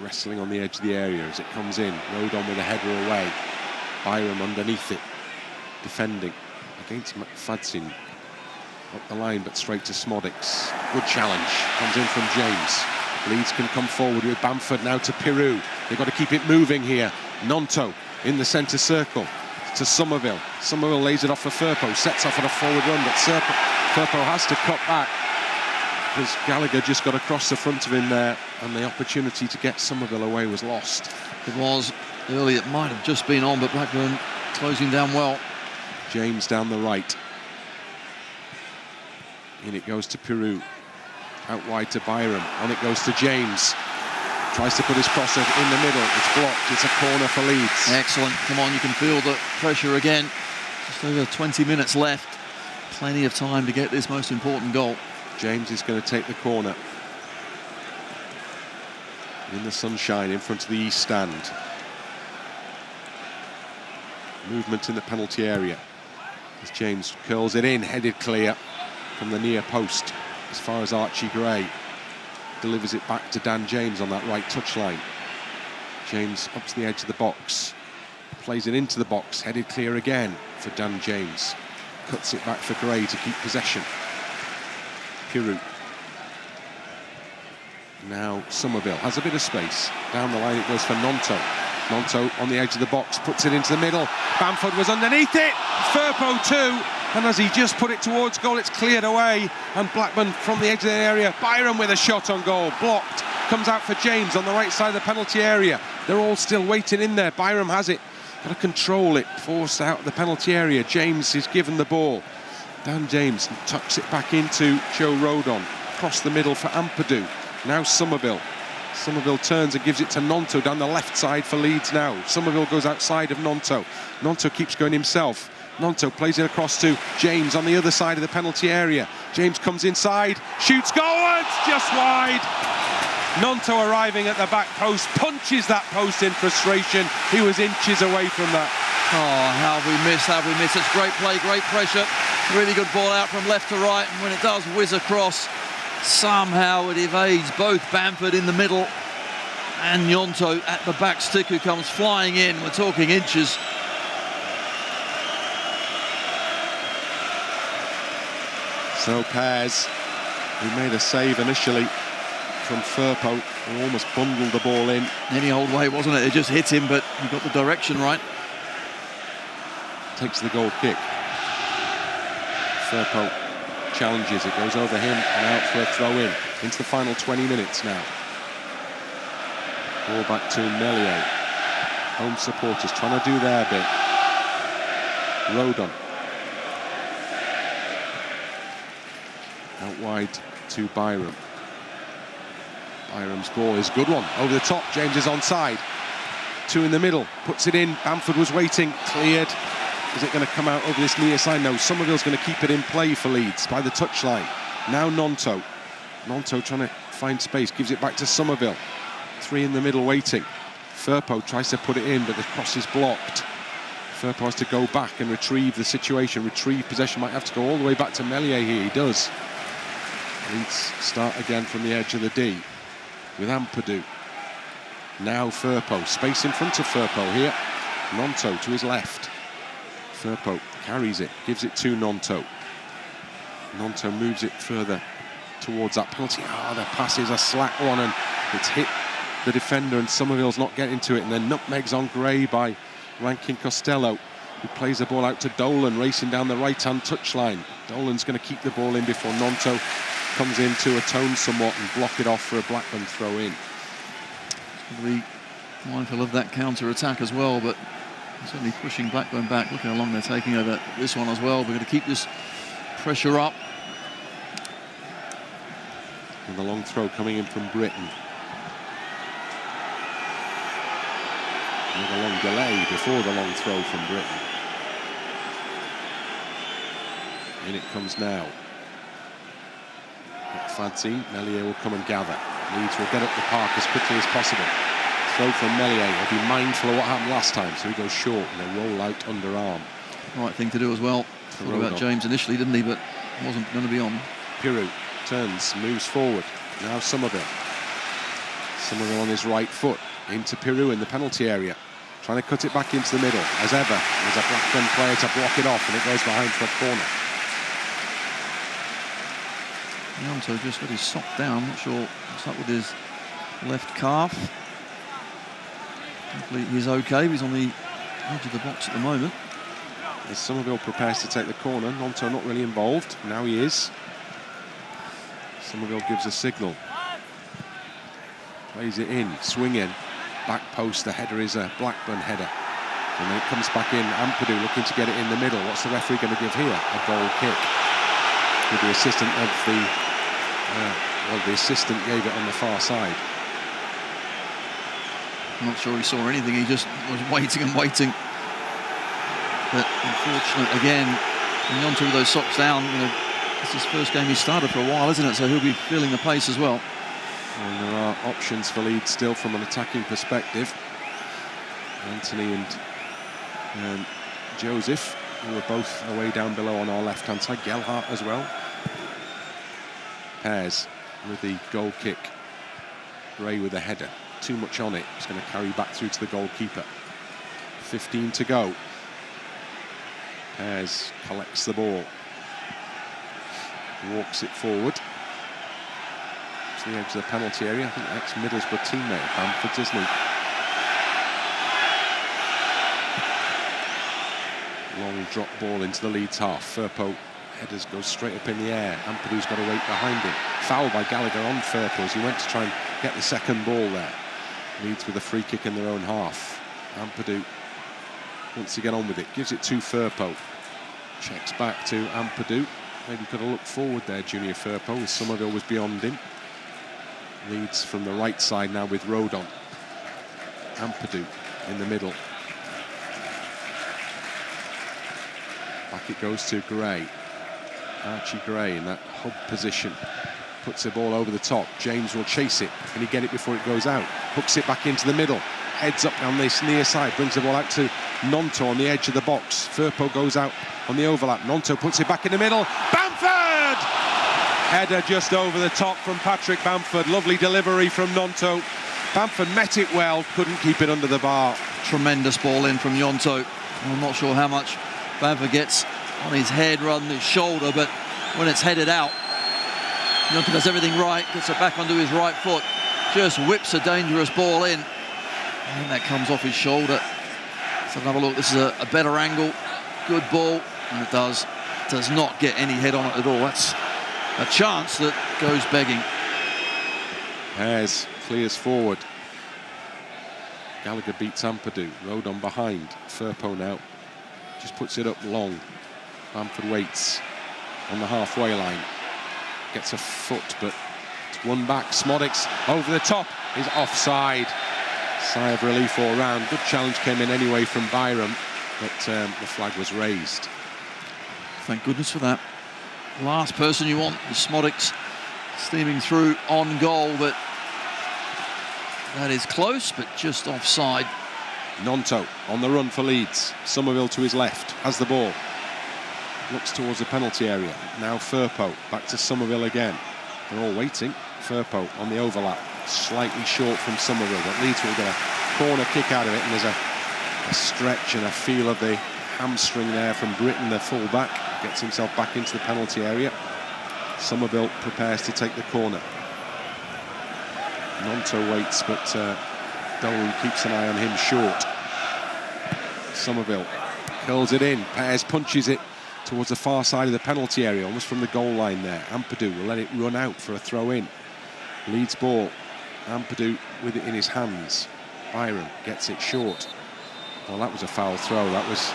Speaker 1: Wrestling on the edge of the area as it comes in. Rodon with a header away. Byram underneath it. Defending against McFadzean. Up the line, but straight to Smodics. Good challenge. Comes in from James. Leeds can come forward with Bamford now to Peru. They've got to keep it moving here. Nonto in the centre circle to Somerville. Somerville lays it off for Firpo. Sets off on a forward run, but Firpo has to cut back because Gallagher just got across the front of him there, and the opportunity to get Somerville away was lost.
Speaker 2: It was early, it might have just been on, but Blackburn closing down well.
Speaker 1: James down the right. In it goes to Peru. Out wide to Byram. On it goes to James. tries to put his crosser in the middle. It's blocked. It's a corner for Leeds.
Speaker 2: Excellent. Come on, you can feel the pressure again. Just over 20 minutes left. Plenty of time to get this most important goal.
Speaker 1: James is going to take the corner. In the sunshine in front of the east stand. Movement in the penalty area. As James curls it in, headed clear from the near post as far as Archie Gray. Delivers it back to Dan James on that right touchline. James up to the edge of the box. Plays it into the box, headed clear again for Dan James. Cuts it back for Gray to keep possession. Pirou. Now Somerville has a bit of space. Down the line it goes for Nonto. Nonto on the edge of the box, puts it into the middle. Bamford was underneath it. Firpo too. And as he just put it towards goal, it's cleared away. And Blackburn from the edge of the area. Byram with a shot on goal. Blocked. Comes out for James on the right side of the penalty area. They're all still waiting in there. Byram has it. Got to control it. Forced out of the penalty area. James is given the ball. Dan James tucks it back into Joe Rodon. Across the middle for Ampadu. Now Somerville. Somerville turns and gives it to Nonto down the left side for Leeds now. Somerville goes outside of Nonto. Nonto keeps going himself. Nonto plays it across to James on the other side of the penalty area. James comes inside, shoots goal, it's just wide. Nonto arriving at the back post, punches that post in frustration. He was inches away from that.
Speaker 2: Oh, how have we missed? It's great play, great pressure. Really good ball out from left to right, and when it does whiz across, somehow it evades both Bamford in the middle and Gnonto at the back stick, who comes flying in. We're talking inches.
Speaker 1: So Pears, who made a save initially from Firpo, who almost bundled the ball in.
Speaker 2: Any old way, wasn't it? It just hit him, but he got the direction right.
Speaker 1: Takes the goal kick. Firpo challenges, it goes over him and out for a throw-in. Into the final 20 minutes now. Ball back to Melier. Home supporters trying to do their bit. Rodon. Out wide to Byram. Byram's ball is a good one. Over the top, James is onside. Two in the middle, puts it in. Bamford was waiting, cleared. Is it going to come out over this near side? No, Somerville's going to keep it in play for Leeds by the touchline. Now Gnonto. Gnonto trying to find space, gives it back to Somerville. Three in the middle waiting. Firpo tries to put it in, but the cross is blocked. Firpo has to go back and retrieve the situation, retrieve possession. Might have to go all the way back to Melier here. He does. Leeds start again from the edge of the D with Ampadu. Now Firpo, space in front of Firpo here. Gnonto to his left. Firpo carries it, gives it to Gnonto. Gnonto moves it further towards that penalty. The pass is a slack one and it's hit the defender and Somerville's not getting to it. And then nutmegs on Gray by Rankin Costello, who plays the ball out to Dolan, racing down the right-hand touchline. Dolan's going to keep the ball in before Gnonto comes in to atone somewhat and block it off for a Blackburn throw-in.
Speaker 2: Be mindful of that counter-attack as well, but certainly pushing Blackburn back. Looking along, they're taking over this one as well. We're going to keep this pressure up.
Speaker 1: And the long throw coming in from Britain. With a long delay before the long throw from Britain. In it comes now. Fancy, Melier will come and gather. Leeds will get up the park as quickly as possible. Throw from Melier. He'll be mindful of what happened last time, so he goes short and they roll out underarm.
Speaker 2: Right thing to do as well. Thought about James initially, didn't he? But wasn't going to be on.
Speaker 1: Pirou turns, moves forward. Now Somerville. Somerville on his right foot into Pirou in the penalty area. Trying to cut it back into the middle. As ever, there's a Blackburn player to block it off and it goes behind for a corner.
Speaker 2: Gnonto just got his sock down. Not sure what's up with his left calf. Hopefully he's okay. He's on the edge of the box at the moment.
Speaker 1: As Somerville prepares to take the corner, Gnonto not really involved. Now he is. Somerville gives a signal. Plays it in, swing in. Back post, the header is a Blackburn header. And then it comes back in. Ampadu looking to get it in the middle. What's the referee going to give here? A goal kick. With the assistant of the... well, the assistant gave it on the far side.
Speaker 2: I'm not sure he saw anything. He just was waiting and waiting. But unfortunate again, when Gnonto with those socks down, it's his first game he started for a while, isn't it? So he'll be feeling the pace as well.
Speaker 1: And there are options for Leeds still from an attacking perspective. Anthony and Joseph, who are both away down below on our left-hand side. Gelhardt as well. Pears with the goal kick. Gray with the header. Too much on it. It's going to carry back through to the goalkeeper. 15 to go. Pears collects the ball. Walks it forward. To the edge of the penalty area. I think ex-Middlesbrough teammate of Bamford's, isn't he? Long drop ball into the Leeds half. Firpo headers goes straight up in the air. Ampadu's got to wait behind him. Foul by Gallagher on Firpo as he went to try and get the second ball there. Leeds with a free kick in their own half. Ampadu wants to get on with it. Gives it to Firpo. Checks back to Ampadu. Maybe could have looked forward there, Junior Firpo, as Somerville was beyond him. Leeds from the right side now with Rodon. Ampadu in the middle. Back it goes to Gray. Archie Gray in that hub position. Puts the ball over the top. James will chase it. Can he get it before it goes out? Hooks it back into the middle. Heads up down this near side. Brings the ball out to Gnonto on the edge of the box. Firpo goes out on the overlap. Gnonto puts it back in the middle. Bamford! Header just over the top from Patrick Bamford. Lovely delivery from Gnonto. Bamford met it well. Couldn't keep it under the bar.
Speaker 2: Tremendous ball in from Gnonto. I'm not sure how much Bamford gets on his head rather than his shoulder, but when it's headed out, Gnonto does everything right, gets it back onto his right foot, just whips a dangerous ball in, and that comes off his shoulder. Let's have another look. This is a better angle, good ball, and it does not get any head on it at all. That's a chance that goes begging.
Speaker 1: Pears clears forward. Gallagher beats Ampadu. Rodon behind. Firpo now just puts it up long. Bamford waits on the halfway line. Gets a foot, but it's one back. Smodics over the top is offside. Sigh of relief all round. Good challenge came in anyway from Byram, but the flag was raised.
Speaker 2: Thank goodness for that. Last person you want is Smodics steaming through on goal, but that is close, but just offside.
Speaker 1: Gnonto on the run for Leeds. Somerville to his left, has the ball. Looks towards the penalty area. Now Firpo, back to Somerville again. They're all waiting. Firpo on the overlap. Slightly short from Somerville, but Leeds will get a corner kick out of it, and there's a stretch and a feel of the hamstring there from Britton, the full-back. Gets himself back into the penalty area. Somerville prepares to take the corner. Gnonto waits, but Dolan keeps an eye on him short. Somerville curls it in. Pears punches it towards the far side of the penalty area, almost from the goal line there. Ampadu will let it run out for a throw-in. Leeds ball. Ampadu with it in his hands. Byram gets it short. Well, that was a foul throw. That was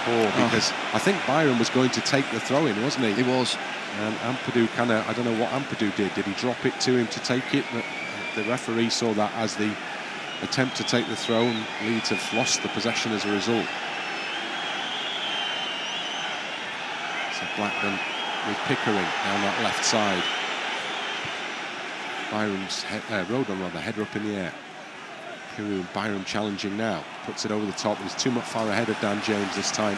Speaker 1: poor because I think Byram was going to take the throw-in, wasn't he?
Speaker 2: He was.
Speaker 1: And Ampadu kind of, I don't know what Ampadu did. Did he drop it to him to take it? But the referee saw that as the attempt to take the throw, and Leeds have lost the possession as a result. So Blackburn with Pickering down that left side. Byram's Rodon rather, header up in the air. Byram challenging now, puts it over the top. He's too much far ahead of Dan James this time,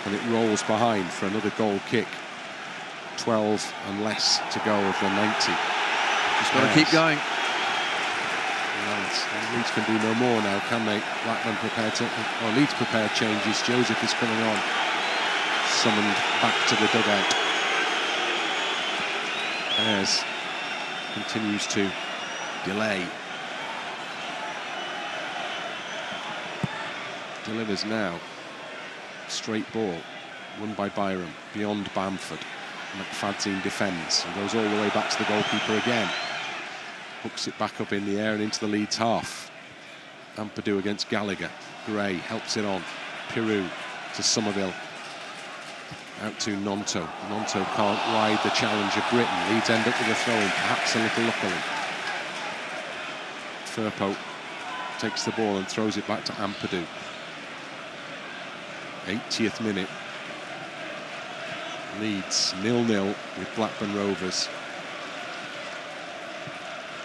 Speaker 1: and it rolls behind for another goal kick. 12 and less to go of the 90.
Speaker 2: Just got to keep going.
Speaker 1: Leeds can do no more now, can they? Blackburn prepared to, or Leeds prepared changes. Joseph is coming on, summoned back to the dugout. Pears continues to delay. Delivers now. Straight ball, won by Byram, beyond Bamford. McFadzean defends and goes all the way back to the goalkeeper again. Hooks it back up in the air and into the Leeds half. Ampadu against Gallagher. Gray helps it on. Pirou to Somerville. Out to Gnonto. Gnonto can't ride the challenge of Britton. Leeds end up with a throw-in, perhaps a little luckily. Firpo takes the ball and throws it back to Ampadu. 80th minute. Leeds 0-0 with Blackburn Rovers.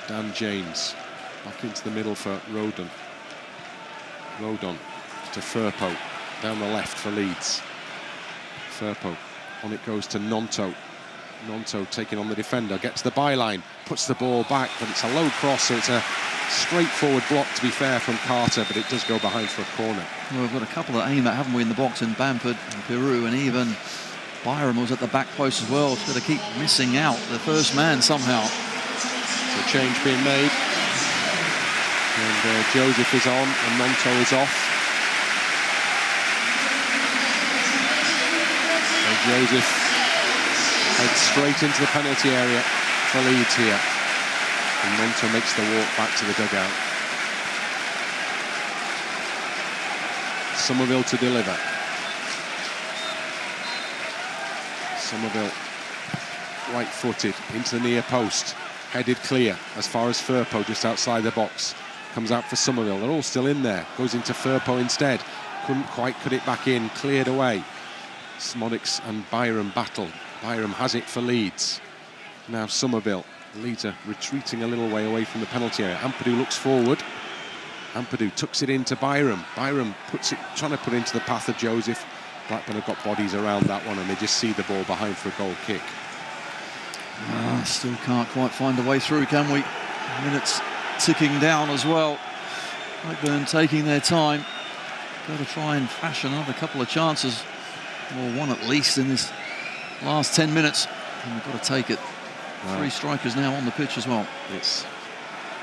Speaker 1: Dan James back into the middle for Rodon. Rodon to Firpo down the left for Leeds. Firpo on it goes to Nonto. Nonto taking on the defender, gets the byline, puts the ball back, but it's a low cross, so it's a straightforward block, to be fair, from Carter, but it does go behind for a corner.
Speaker 2: Well, we've got a couple that aim at, haven't we, in the box in Bamford and Peru, and even Byram was at the back post as well. Just got to keep missing out the first man somehow.
Speaker 1: So change being made. And Joseph is on and Nonto is off. So Joseph heads straight into the penalty area for Leeds here. And Nonto makes the walk back to the dugout. Somerville to deliver. Somerville right-footed into the near post. Headed clear as far as Firpo, just outside the box. Comes out for Somerville. They're all still in there. Goes into Firpo instead. Couldn't quite cut it back in. Cleared away. Smodics and Byram battle. Byram has it for Leeds. Now Somerville. Leeds are retreating a little way away from the penalty area. Ampadu looks forward. Ampadu tucks it into Byram. Byram puts it, trying to put it into the path of Joseph. Blackburn have got bodies around that one, and they just see the ball behind for a goal kick.
Speaker 2: Still can't quite find a way through, can we? Minutes ticking down as well. Blackburn taking their time. Got to try and fashion another couple of chances, or one at least, in this last 10 minutes. And we've got to take it. Wow. 3 strikers now on the pitch as well.
Speaker 1: It's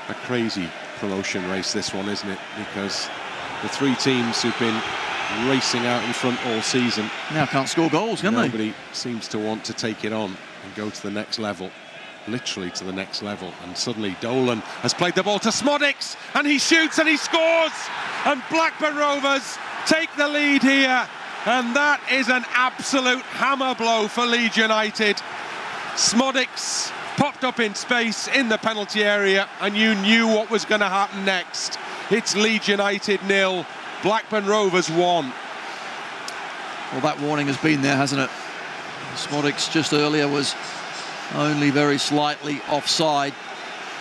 Speaker 1: a crazy promotion race, this one, isn't it? Because the 3 teams who've been racing out in front all season
Speaker 2: now can't score goals, can they?
Speaker 1: Nobody seems to want to take it on and go to the next level, literally to the next level. And suddenly Dolan has played the ball to Smodics, and he shoots and he scores, and Blackburn Rovers take the lead here, and that is an absolute hammer blow for Leeds United. Smodics popped up in space in the penalty area, and you knew what was going to happen next. It's Leeds United 0, Blackburn Rovers 1.
Speaker 2: Well, that warning has been there, hasn't it? Smodics just earlier was only very slightly offside,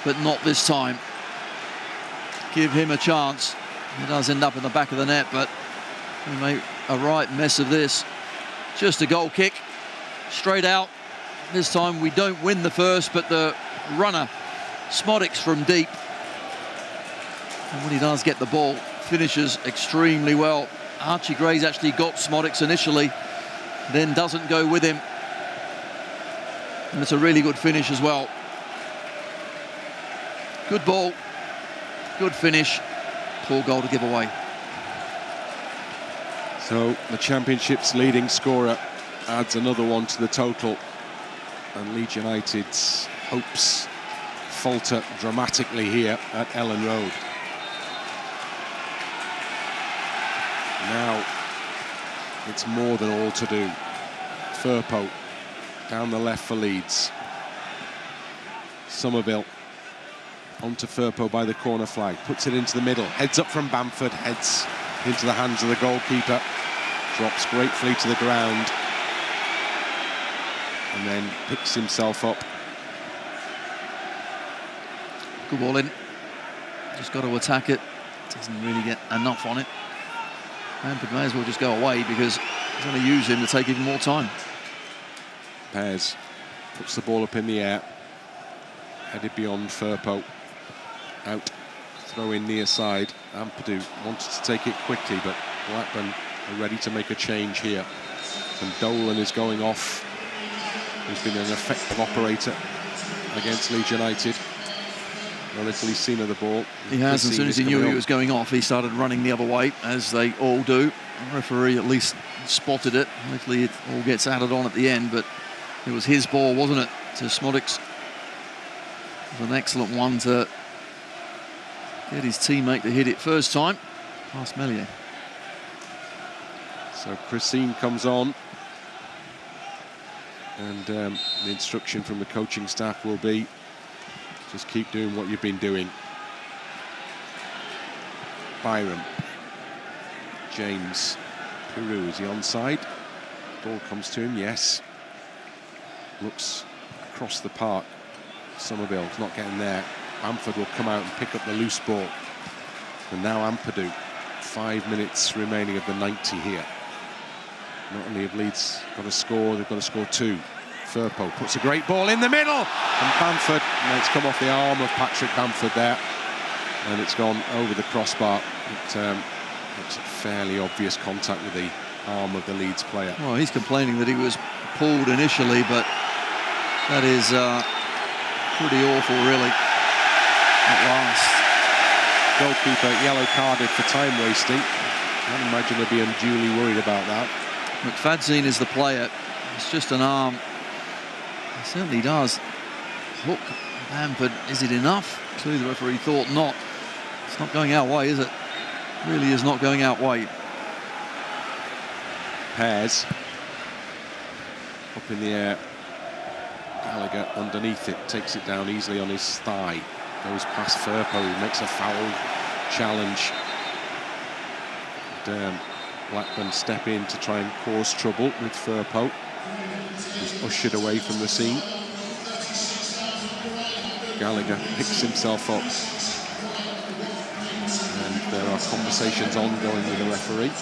Speaker 2: but not this time. Give him a chance. He does end up in the back of the net, but we make a right mess of this. Just a goal kick, straight out. This time we don't win the first, but the runner, Smodics from deep. And when he does get the ball, finishes extremely well. Archie Gray's actually got Smodics initially, then doesn't go with him. And it's a really good finish as well. Good ball, good finish, poor goal to give away.
Speaker 1: So the Championship's leading scorer adds another one to the total, and Leeds United's hopes falter dramatically here at Ellen Road. Now it's more than all to do. Firpo down the left for Leeds. Somerville onto Firpo by the corner flag, puts it into the middle, heads up from Bamford, heads into the hands of the goalkeeper, drops gratefully to the ground, and then picks himself up.
Speaker 2: Good ball in. Just got to attack it. Doesn't really get enough on it. Bamford may as well just go away, because he's going to use him to take even more time.
Speaker 1: Pears puts the ball up in the air, headed beyond Firpo. Out, throw in near side. Ampadu wanted to take it quickly, but Blackburn are ready to make a change here. And Dolan is going off. He's been an effective operator against Leeds United. Well, little he's seen of the ball.
Speaker 2: He has, as soon as he knew he was going off, he started running the other way, as they all do. The referee at least spotted it. Hopefully it all gets added on at the end, but it was his ball, wasn't it, to Smodics. It was an excellent one to get his teammate to hit it first time, past Meslier.
Speaker 1: So Christine comes on, and the instruction from the coaching staff will be, just keep doing what you've been doing. Byram. James. Peru, is he onside? Ball comes to him, yes. Looks across the park. Somerville's not getting there. Bamford will come out and pick up the loose ball. And now Ampadu. 5 minutes remaining of the 90 here. Not only have Leeds got a score, they've got to score 2. Firpo puts a great ball in the middle. And Bamford, and it's come off the arm of Patrick Bamford there. And it's gone over the crossbar. It looks a fairly obvious contact with the arm of the Leeds player.
Speaker 2: Well, he's complaining that he was pulled initially, but that is pretty awful, really, at last.
Speaker 1: Goalkeeper yellow carded for time wasting. I can't imagine they'd be unduly worried about that.
Speaker 2: McFadzean is the player. It's just an arm. He certainly does hook Bamford. Is it enough? Clearly the referee thought not. It's not going our way, is it? Really is not going our way.
Speaker 1: Pears up in the air. Gallagher underneath it, takes it down easily on his thigh. Goes past Firpo, who makes a foul challenge. And, Blackburn step in to try and cause trouble with Firpo. He's ushered away from the scene. Gallagher picks himself up. And there are conversations ongoing with the referee.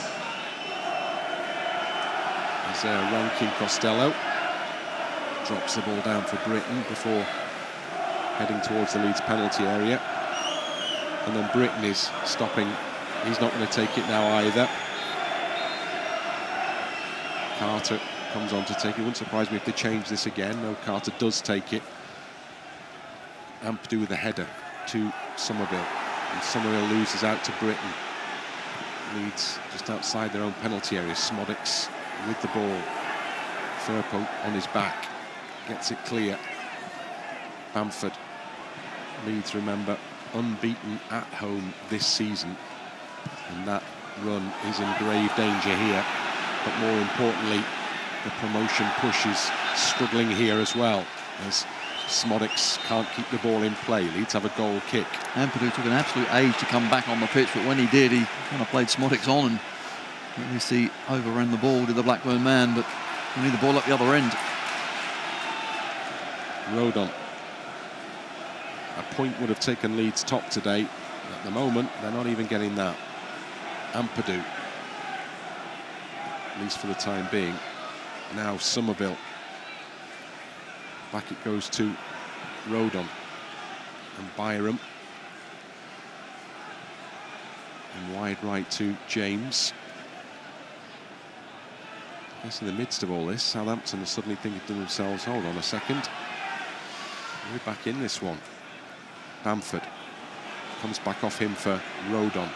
Speaker 1: There's Rankin Costello. Drops the ball down for Britton before heading towards the Leeds penalty area. And then Britton is stopping. He's not going to take it now either. Carter comes on to take it. Wouldn't surprise me if they change this again. No, Carter does take it. Ampadu with the header to Somerville. And Somerville loses out to Britton. Leeds just outside their own penalty area. Smodics with the ball. Firpo on his back. Gets it clear. Bamford. Leeds, remember, unbeaten at home this season. And that run is in grave danger here. But more importantly, the promotion push is struggling here as well, as Smodics can't keep the ball in play. Leeds have a goal kick.
Speaker 2: Ampadu took an absolute age to come back on the pitch, but when he did, he kind of played Smodics on, and at least he overran the ball to the Blackburn man, but we need the ball up the other end.
Speaker 1: Rodon. A point would have taken Leeds top today. At the moment, they're not even getting that. Ampadu, at least for the time being. Now Somerville. Back it goes to Rodon and Byram. And wide right to James. I guess in the midst of all this, Southampton are suddenly thinking to themselves, hold on a second. We're back in this one. Bamford comes back off him for Rodon.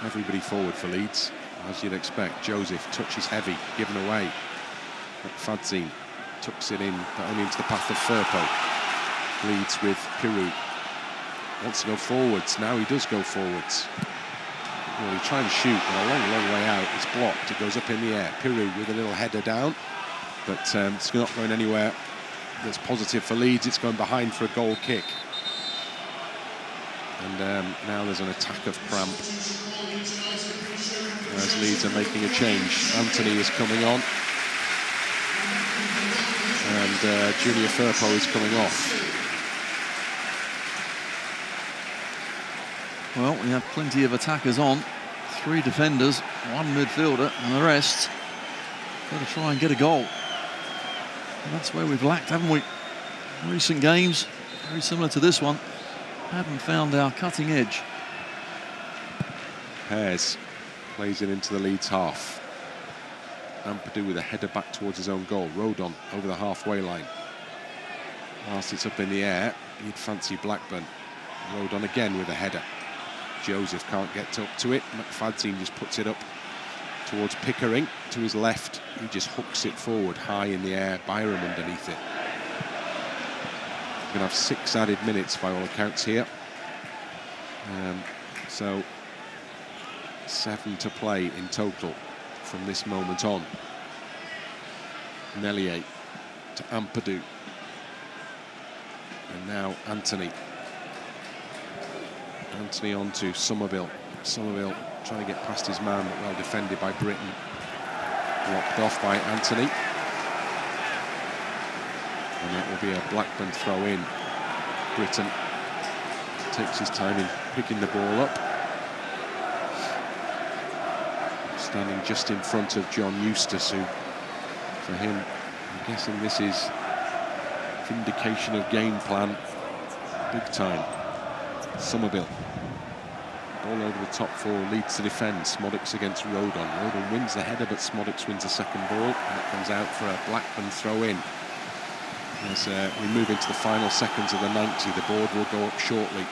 Speaker 1: Everybody forward for Leeds, as you'd expect. Joseph touches heavy, given away. McFadzean tucks it in, but only into the path of Firpo. Leeds with Peru. Wants to go forwards. Now he does go forwards. Well, he tries to shoot, but a long, long way out. It's blocked. It goes up in the air. Peru with a little header down, but it's not going anywhere that's positive for Leeds. It's going behind for a goal kick. And now there's an attack of cramp as Leeds are making a change. Anthony is coming on, and Junior Firpo is coming off.
Speaker 2: Well, we have plenty of attackers on. 3 defenders, 1 midfielder, and the rest got to try and get a goal. And that's where we've lacked, haven't we? Recent games, very similar to this one, haven't found our cutting edge.
Speaker 1: Pears plays it into the Leeds half. Ampadu with a header back towards his own goal. Rodon over the halfway line. Whilst it's up in the air, you'd fancy Blackburn. Rodon again with a header. Joseph can't get up to it. McFadzean just puts it up towards Pickering to his left. He just hooks it forward high in the air. Byram underneath it. We're going to have 6 added minutes by all accounts here. So 7 to play in total from this moment on. Nellier to Ampadu. And now Anthony. Anthony on to Somerville. Somerville trying to get past his man, but well defended by Britton. Blocked off by Anthony. And that will be a Blackburn throw-in. Britton takes his time in picking the ball up. Standing just in front of John Eustace, who, for him, I'm guessing this is vindication of game plan, big time. Somerville. Ball over the top for Leeds to defend. Smodics against Rodon. Rodon wins the header, but Smodics wins the second ball. And it comes out for a Blackburn throw-in. As we move into the final seconds of the 90, the board will go up shortly.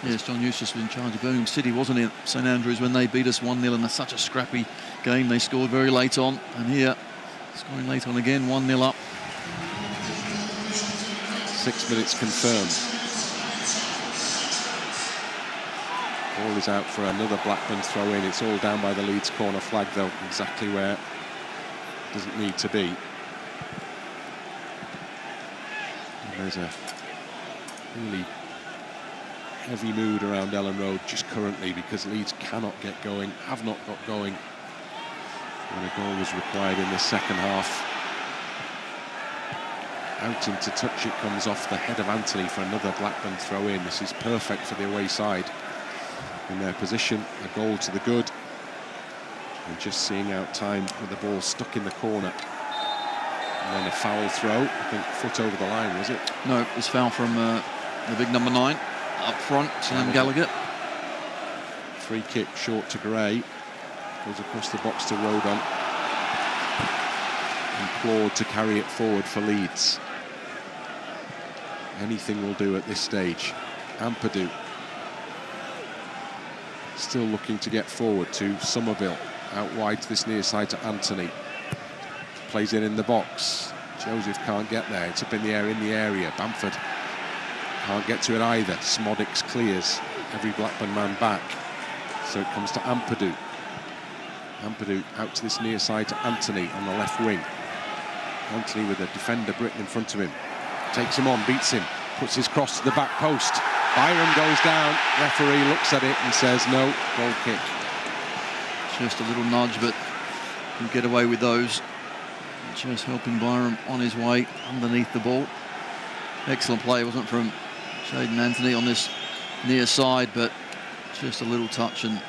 Speaker 2: Yes, John Eustace was in charge of Birmingham City, wasn't he, at St Andrews when they beat us 1-0 in such a scrappy game. They scored very late on, and here, scoring late on again, 1-0 up.
Speaker 1: 6 minutes confirmed. Ball is out for another Blackburn throw-in. It's all down by the Leeds corner flag, though, exactly where it doesn't need to be. And there's a really heavy mood around Ellen Road just currently, because Leeds cannot get going, have not got going when a goal was required in the second half. Out into touch it comes off the head of Anthony for another Blackburn throw-in. This is perfect for the away side in their position. A goal to the good. And just seeing out time with the ball stuck in the corner. And then a foul throw, I think foot over the line, was it?
Speaker 2: No, it was foul from the big number 9 up front, Sam Gallagher.
Speaker 1: Free kick short to Gray. Goes across the box to Rodon. Implored to carry it forward for Leeds. Anything will do at this stage. Ampadu still looking to get forward to Somerville. Out wide to this near side to Anthony. Plays it in the box. Joseph can't get there. It's up in the air in the area. Bamford can't get to it either. Smodics clears every Blackburn man back. So it comes to Ampadu. Ampadu out to this near side to Anthony on the left wing. Anthony with a defender, Britton, in front of him. Takes him on, beats him, puts his cross to the back post. Byram goes down. Referee looks at it and says no, goal kick.
Speaker 2: Just a little nudge, but can get away with those. Just helping Byram on his way underneath the ball. Excellent play, wasn't it, from Shaden Anthony on this near side, but just a little touch and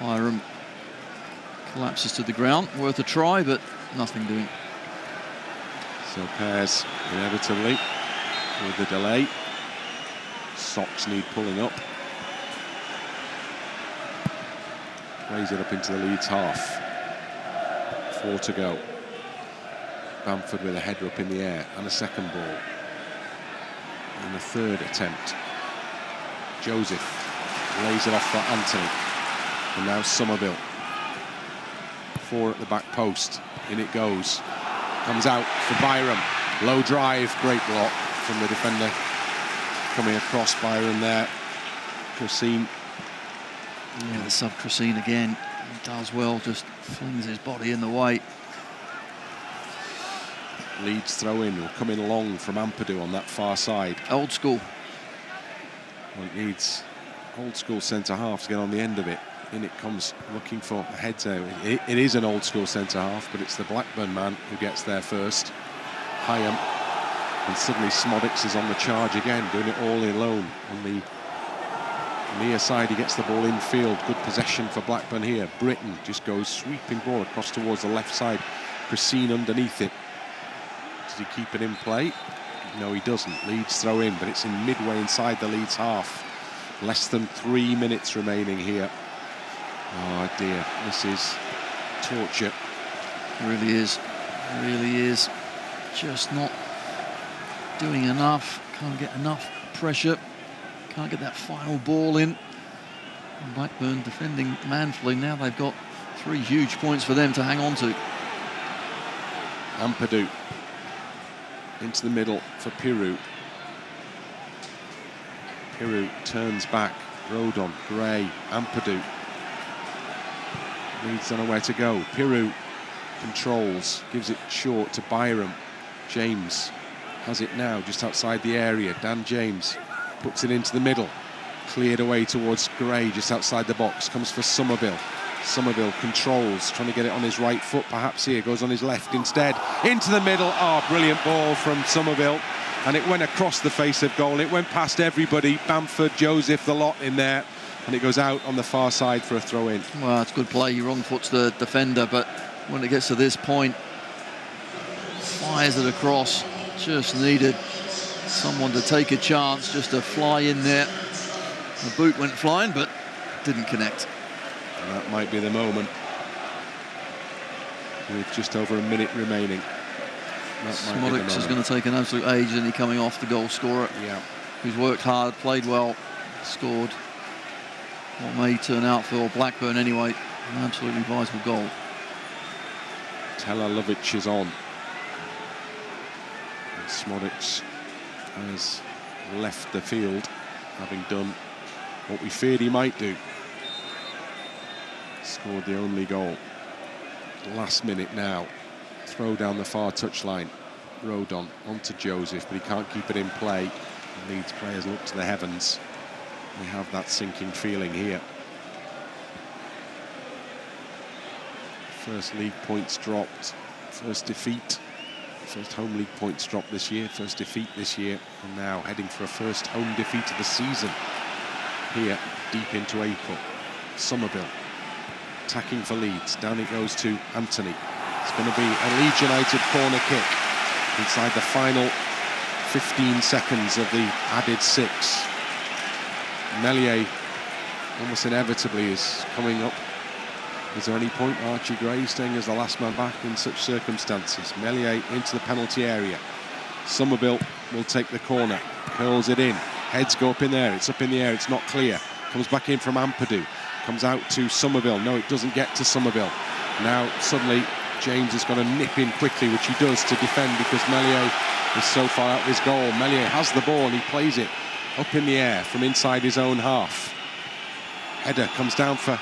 Speaker 2: Byram collapses to the ground. Worth a try, but nothing doing.
Speaker 1: So Pears inevitably with the delay. Socks need pulling up. Plays it up into the Leeds half. 4 to go. Bamford with a header up in the air and a second ball. And the third attempt. Joseph lays it off for Anthony. And now Somerville. 4 at the back post. In it goes. Comes out for Byram. Low drive. Great block from the defender. Coming across Byram there. Christine.
Speaker 2: Yeah, the sub Christine again. He does well. Just flings his body in the way.
Speaker 1: Leeds throw in will come in long from Ampadu on that far side.
Speaker 2: Old school.
Speaker 1: Well, it needs old school centre half to get on the end of it. In it comes looking for a heads out. It is an old school centre half, but it's the Blackburn man who gets there first. Hyam. And suddenly Smodics is on the charge again, doing it all alone. On the near side, he gets the ball infield. Good possession for Blackburn here. Britton just goes sweeping ball across towards the left side. Christine underneath it. Does he keep it in play? No, he doesn't. Leeds throw in, but it's in midway inside the Leeds half. Less than 3 minutes remaining here. Oh dear, this is torture.
Speaker 2: It really is. It really is. Just not doing enough. Can't get enough pressure. Can't get that final ball in. And Blackburn defending manfully. Now they've got 3 huge points for them to hang on to.
Speaker 1: Ampadu into the middle for Pirou. Pirou turns back. Rodon, Gray, Ampadu. Leeds don't know where to go. Pirou controls, gives it short to Byram. James has it now just outside the area. Dan James puts it into the middle. Cleared away towards Gray, just outside the box. Comes for Somerville. Somerville controls, trying to get it on his right foot perhaps here. Goes on his left instead. Into the middle. Oh, brilliant ball from Somerville. And it went across the face of goal. It went past everybody. Bamford, Joseph, the lot in there. And it goes out on the far side for a throw-in.
Speaker 2: Well, it's good play. He wrong foots the defender, but when it gets to this point, fires it across. Just needed someone to take a chance, just to fly in there. The boot went flying, but didn't connect.
Speaker 1: And that might be the moment. With just over a minute remaining.
Speaker 2: Smodics is going to take an absolute age, isn't he, coming off the goal scorer?
Speaker 1: Yeah.
Speaker 2: Who's worked hard, played well, scored what may turn out for Blackburn anyway. An absolutely vital goal.
Speaker 1: Telalovic is on. And Smodics has left the field, having done what we feared he might do. Scored the only goal. Last minute now. Throw down the far touchline. Rodon onto Joseph, but he can't keep it in play. The Leeds players look to the heavens. We have that sinking feeling here. First league points dropped. First defeat. First home league points dropped this year. First defeat this year. And now heading for a first home defeat of the season. Here, deep into April. Somerville attacking for Leeds. Down it goes to Anthony. It's going to be a Leeds United corner kick inside the final 15 seconds of the added 6. Meslier almost inevitably is coming up. Is there any point Archie Gray staying as the last man back in such circumstances? Meslier into the penalty area. Somerville will take the corner, curls it in. Heads go up in there, it's up in the air, it's not clear. Comes back in from Ampadu. Comes out to Somerville. No, it doesn't get to Somerville. Now, suddenly, James is going to nip in quickly, which he does to defend because Meslier is so far out of his goal. Meslier has the ball and he plays it up in the air from inside his own half. Header comes down for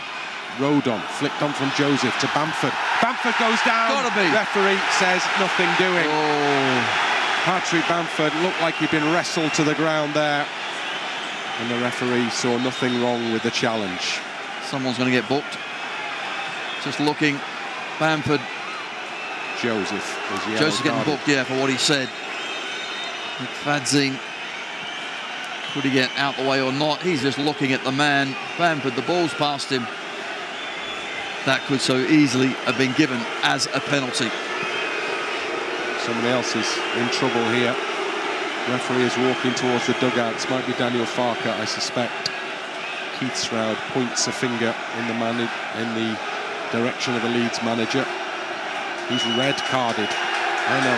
Speaker 1: Rodon. Flicked on from Joseph to Bamford. Bamford goes down.
Speaker 2: Gotta be.
Speaker 1: Referee says nothing doing.
Speaker 2: Oh.
Speaker 1: Patrick Bamford looked like he'd been wrestled to the ground there. And the referee saw nothing wrong with the challenge.
Speaker 2: Someone's going to get booked. Just looking. Bamford.
Speaker 1: Joseph
Speaker 2: getting booked, yeah, for what he said. Fadzing. Could he get out the way or not? He's just looking at the man. Bamford, the ball's past him. That could so easily have been given as a penalty.
Speaker 1: Somebody else is in trouble here. Referee is walking towards the dugouts. Might be Daniel Farker, I suspect. Keith Stroud points a finger in the direction of the Leeds manager. He's red carded. Oh no,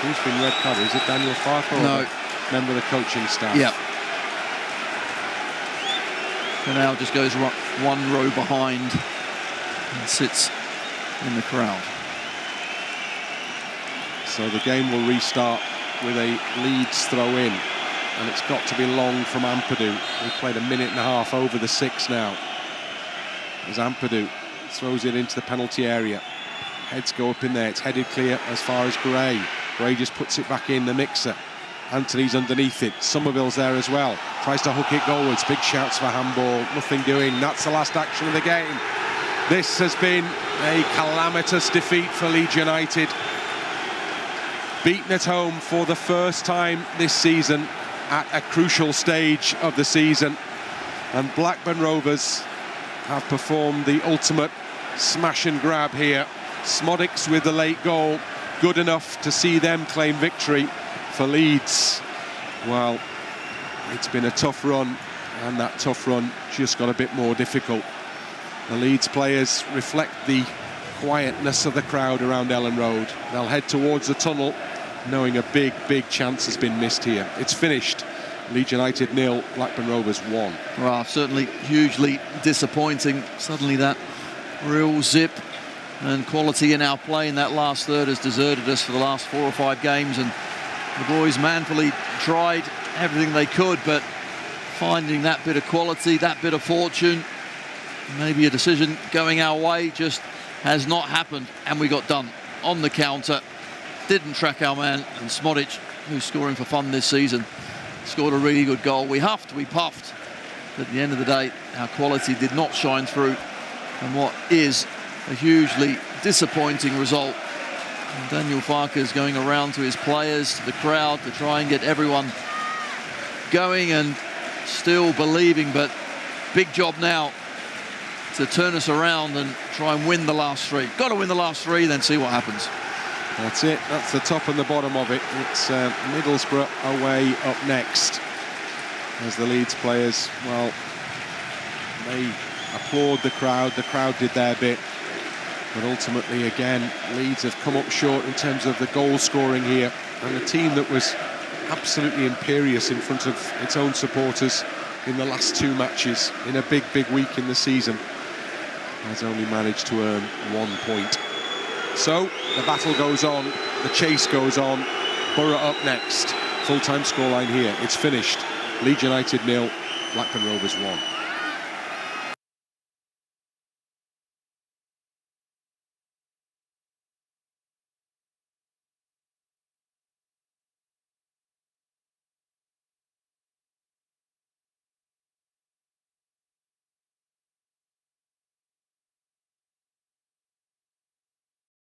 Speaker 1: who's been red carded? Is it Daniel Farker or
Speaker 2: no,
Speaker 1: a member of the coaching staff?
Speaker 2: Yeah. Now just goes one row behind and sits in the crowd.
Speaker 1: So the game will restart with a Leeds throw-in, and it's got to be long from Ampadu. We've played a minute and a half over the 6 now. As Ampadu throws it into the penalty area. Heads go up in there. It's headed clear as far as Gray. Gray just puts it back in the mixer. Anthony's underneath it. Somerville's there as well. Tries to hook it goalwards. Big shouts for handball. Nothing doing. That's the last action of the game. This has been a calamitous defeat for Leeds United. Beaten at home for the first time this season at a crucial stage of the season. And Blackburn Rovers have performed the ultimate smash and grab here. Smodics with the late goal. Good enough to see them claim victory. For Leeds, well, it's been a tough run, and that tough run just got a bit more difficult. The Leeds players reflect the quietness of the crowd around Ellen Road. They'll head towards the tunnel, knowing a big chance has been missed here. It's finished. Leeds United 0, Blackburn Rovers 1.
Speaker 2: Well, certainly hugely disappointing. Suddenly that real zip and quality in our play in that last third has deserted us for the last 4 or 5 games, and the boys manfully tried everything they could, but finding that bit of quality, that bit of fortune, maybe a decision going our way, just has not happened. And we got done on the counter. Didn't track our man, and Smodic, who's scoring for fun this season, scored a really good goal. We huffed, we puffed, But at the end of the day, our quality did not shine through, and what is a hugely disappointing result. And Daniel Farke's going around to his players, to the crowd, to try and get everyone going and still believing, but big job now to turn us around and try and win the last three. Got to win the last three, then see what happens.
Speaker 1: That's it. That's the top and the bottom of it. It's Middlesbrough away up next. As the Leeds players, well, they applaud the crowd. The crowd did their bit. But ultimately, again, Leeds have come up short in terms of the goal scoring here. And a team that was absolutely imperious in front of its own supporters in the last two matches in a big, big week in the season has only managed to earn 1 point. So the battle goes on, the chase goes on. Borough up next. Full-time scoreline here. It's finished. Leeds United 0, Blackburn Rovers 1.